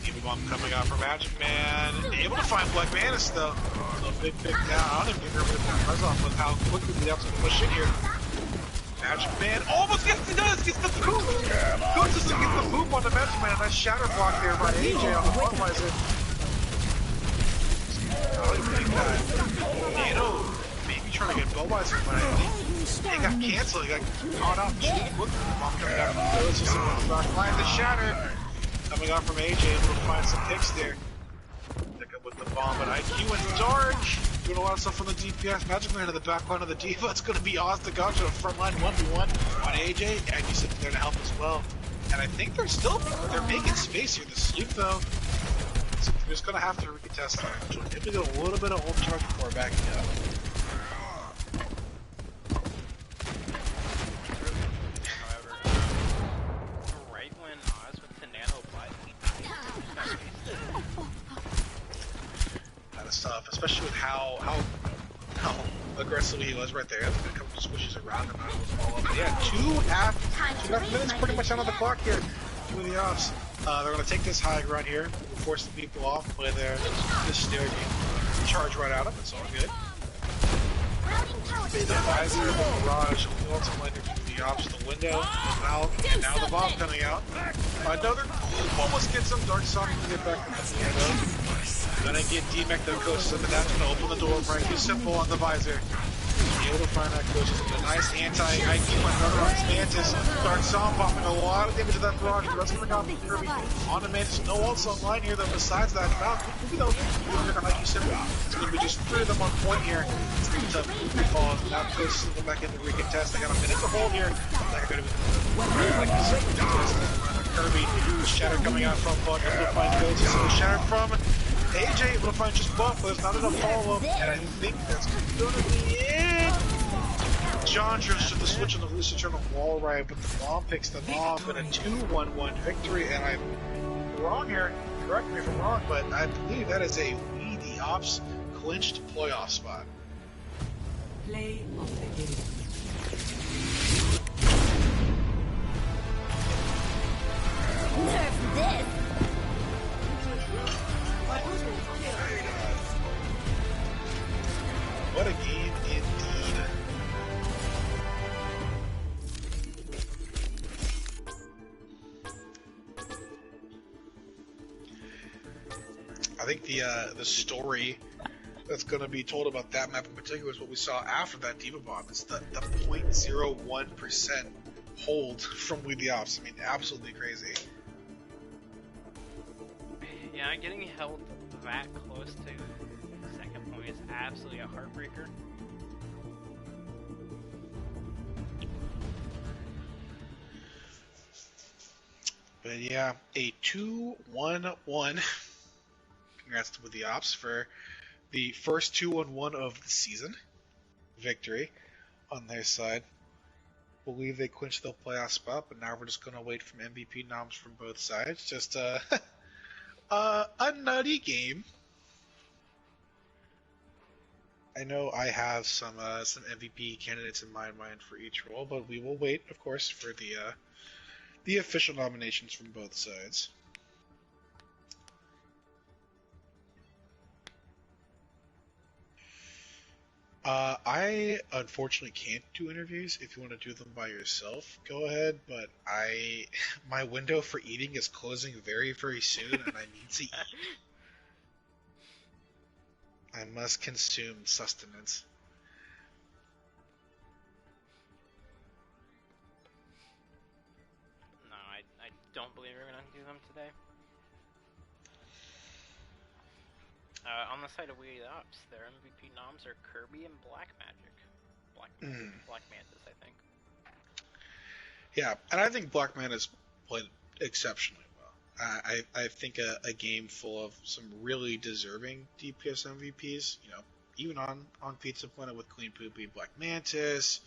Even Bomb coming out for Magic Man. Able to find Black Mantis though. So big down. I don't even think they're able to res off with how quickly the Opps can push in here. Magic Man almost gets it, does! Gets the poop! Goes just to get the poop on the Magic Man. Nice shatter block there by AJ on the Formalizer. I don't even think that. Nano maybe trying to get Bowmizer, but I think they got canceled. They got caught out too quickly. Bomb coming out from Coast System on the back line. The shatter coming out from AJ, able to find some picks there. Pick up with the bomb, but IQ and Dark doing a lot of stuff on the DPS. Magic Man in the back line of the Diva. It's going to be Oz to go to the front line 1v1 on AJ. Aggie sitting there to help as well. And I think they're making space here. The sleep though, so they're just going to have to retest that. Maybe get a little bit of ult charge before backing up. Stuff, especially with how aggressively he was right there. A couple of squishes around him, fall up. Yeah, two half minutes pretty much on the clock here. Two of the Opps. They're going to take this high ground here. We'll force the people off, play their this stair game. Charge right out of it, it's all good. The visor, the barrage, ultimate lightning from the Opps, the window, the valve, and now the bomb coming out. Another almost gets him. Dark Sonic to get back to the window. Gonna get D-Mech their coach, and that's gonna open the door. Frankie Simple on the visor. Be able to find that coach. A nice anti-IQ another on Mantis. Dark Song popping a lot of damage to that barrage. The rest of the Goblin Kirby on the Mantis. No ults online here though. Besides that, maybe they'll get an IQ Simple. It's gonna be just three of them on point here. It's gonna be tough to recall. Now coach is going back in to recontest. They got a minute to hold here. They're gonna be IQ Simple. Kirby, shatter coming out from Bug. Able to find coach. So shatter from AJ able to find just buff, but there's not enough follow-up, and I think that's gonna be it. John tries to the switch on the Lucid Eternal wall right, but the bomb picks them off in a 2-1-1 victory, and I'm wrong here, correct me if I'm wrong, but I believe that is a We the Opps clinched playoff spot. Play of the game. Nerf this. What a game indeed. I think the story that's going to be told about that map in particular is what we saw after that Diva bomb. It's the 0.01% hold from We the Opps. I mean, absolutely crazy. Yeah, getting held that close to second point is absolutely a heartbreaker. But yeah, a 2-1-1. Congrats to the Opps for the first 2-1-1 of the season victory on their side. Believe they clinched the playoff spot, but now we're just gonna wait from MVP noms from both sides. Just a nutty game. I know I have some MVP candidates in my mind for each role, but we will wait, of course, for the official nominations from both sides. I unfortunately can't do interviews. If you want to do them by yourself, go ahead, but my window for eating is closing very, very soon, and I need to eat. I must consume sustenance. No, I don't believe we're gonna do them today. On the side of We the Ops, their MVP noms are Kirby and Black Magic. Black Mantis, I think. Yeah, and I think Black Man has played exceptionally well. I think a game full of some really deserving DPS MVPs, even on Pizza Planet with Clean Poopy, Black Mantis,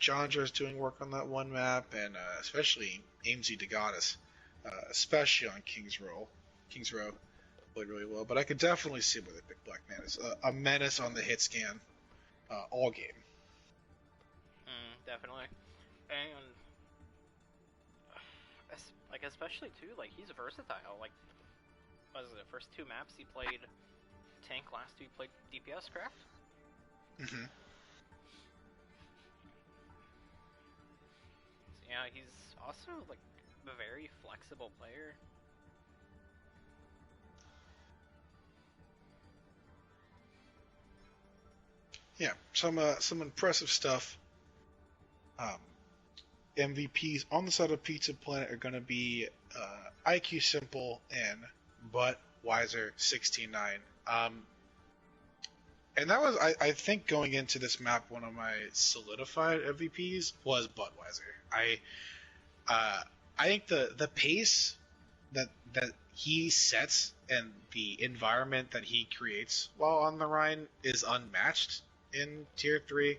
Jondra's doing work on that one map, and especially AMZ DeGoddess, especially on King's Row played really well. But I could definitely see where they picked Black Mantis, a menace on the hit scan all game. Definitely, and especially too, he's versatile. Was it the first 2 maps he played tank, last 2 he played DPS, correct? Mm-hmm. So, yeah, he's also a very flexible player. Yeah, some impressive stuff. MVPs on the side of Pizza Planet are going to be IQ Simple and Budweiser 69. And that was, I think, going into this map, one of my solidified MVPs was Budweiser. I think the pace that he sets and the environment that he creates while on the Rhine is unmatched in Tier 3.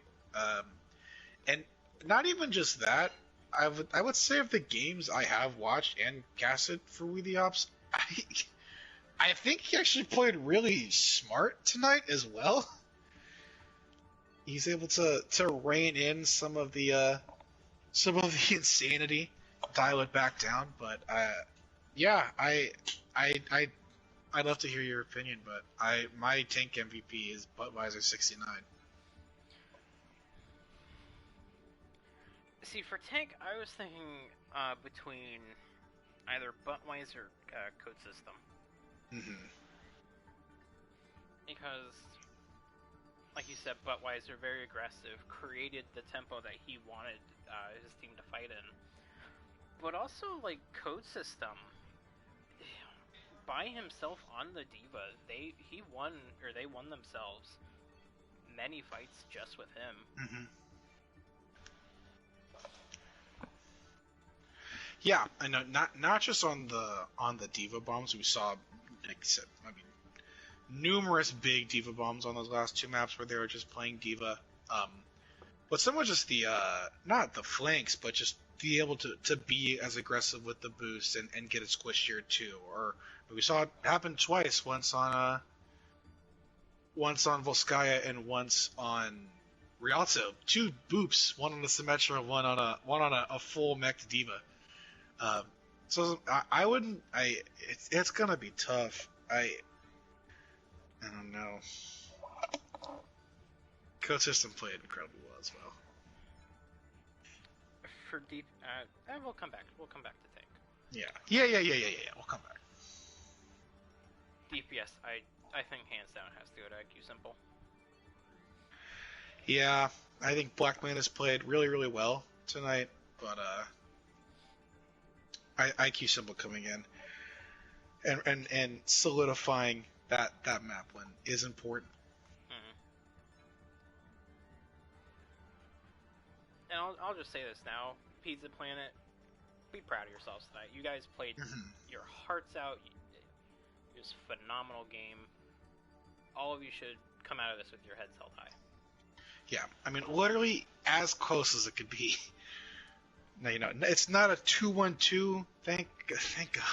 And not even just that, I would say of the games I have watched and casted for We the Ops, I think he actually played really smart tonight as well. He's able to rein in some of the insanity, dial it back down. But yeah, I'd love to hear your opinion. But my tank MVP is Budweiser 69. See, for tank, I was thinking between either Budweiser or Code System. Mm-hmm. Because, like you said, Budweiser, very aggressive, created the tempo that he wanted his team to fight in. But also, Code System, by himself on the D.Va, they won themselves many fights just with him. Mm-hmm. Yeah, I know. Not just on the D.Va bombs. We saw, like I said, numerous big D.Va bombs on those last 2 maps where they were just playing D.Va. But some was just the not the flanks, but just be able to be as aggressive with the boost and get it squishier too. Or we saw it happen twice. Once on Volskaya and once on Rialto. 2 boops, one on the Symmetra, one on a full mech D.Va. So I wouldn't. It's gonna be tough. I don't know. Code System played incredibly well as well. For deep, we'll come back. We'll come back to tank. Yeah. We'll come back. DPS, I think hands down has to go to IQ Simple. Yeah, I think Black Man has played really, really well tonight, but IQ Simple coming in and solidifying that map win is important. And I'll just say this now, Pizza Planet, be proud of yourselves tonight. You guys played your hearts out. It was a phenomenal game. All of you should come out of this with your heads held high. Yeah, literally as close as it could be. Now, it's not a 2-1-2. Thank God. Thank God.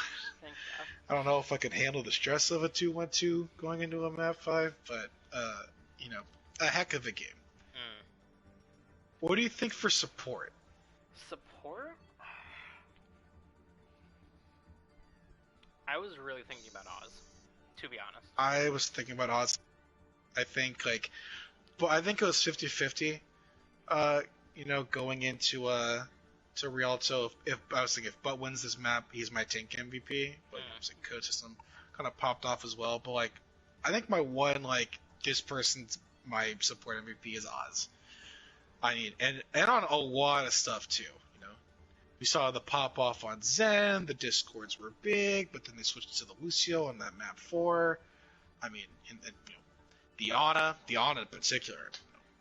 I don't know if I can handle the stress of a 2-1-2 going into a map 5, but a heck of a game. What do you think for support? Support? I was really thinking about Oz, to be honest. I was thinking about Oz. I think but I think it was 50-50. Going into to Rialto. If I was thinking if Butt wins this map, he's my tank MVP. But obviously Code System kind of popped off as well. But I think my one this person's my support MVP is Oz. And on a lot of stuff too, We saw the pop off on Zen. The discords were big, but then they switched to the Lucio on that map 4. I mean, the Ana in particular,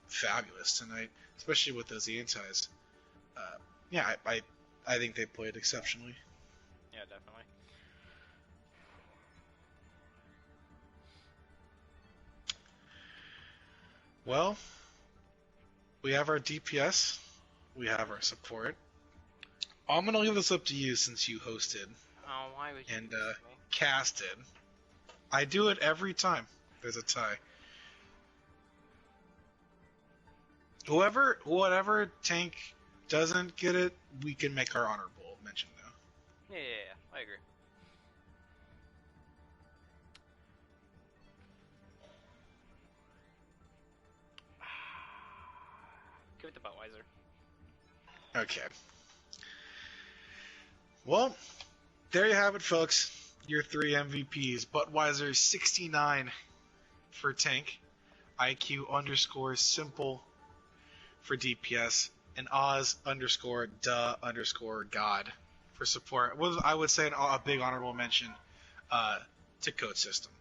fabulous tonight, especially with those antis. Yeah, I think they played exceptionally. Yeah, definitely. Well, we have our DPS, we have our support. I'm gonna leave this up to you since you hosted Oh, why would you and do this to me? casted. I do it every time there's a tie. Whatever tank doesn't get it, we can make our honorable mention now. Yeah, I agree. Give it to Budweiser. Okay. Well, there you have it, folks. Your 3 MVPs. Budweiser 69 for tank. IQ underscore simple for DPS. And Oz underscore duh underscore God for support. I would say a big honorable mention to Code System.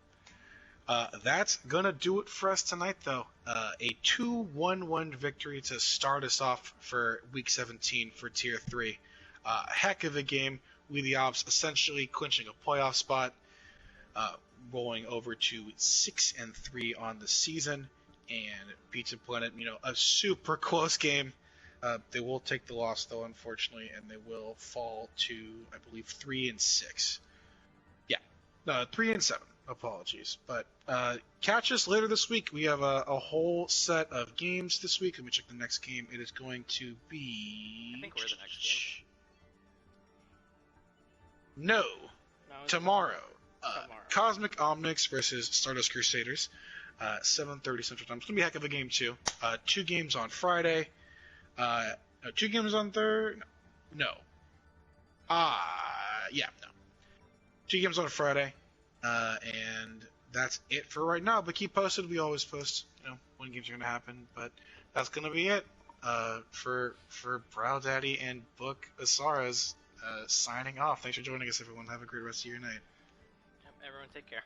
That's gonna do it for us tonight, though. A 2-1-1 victory to start us off for Week 17 for Tier 3. Heck of a game. We the Opps essentially clinching a playoff spot, rolling over to 6-3 on the season, and Pizza Planet, a super close game. They will take the loss, though, unfortunately, and they will fall to, I believe, 3-6. Yeah, 3-7. Apologies, but catch us later this week. We have a whole set of games this week. Let me check the next game. It is going to be. I think we're the next game. No, it's tomorrow. tomorrow. Cosmic Omnics versus Stardust Crusaders, 7:30 Central Time. It's gonna be a heck of a game too. 2 games on Friday. 2 games on Thursday. No. Yeah, no. 2 games on Friday. And that's it for right now. But keep posted. We always post, when games are gonna happen. But that's gonna be it. For Brow Daddy and Book Asaras, signing off. Thanks for joining us, everyone. Have a great rest of your night. Everyone take care.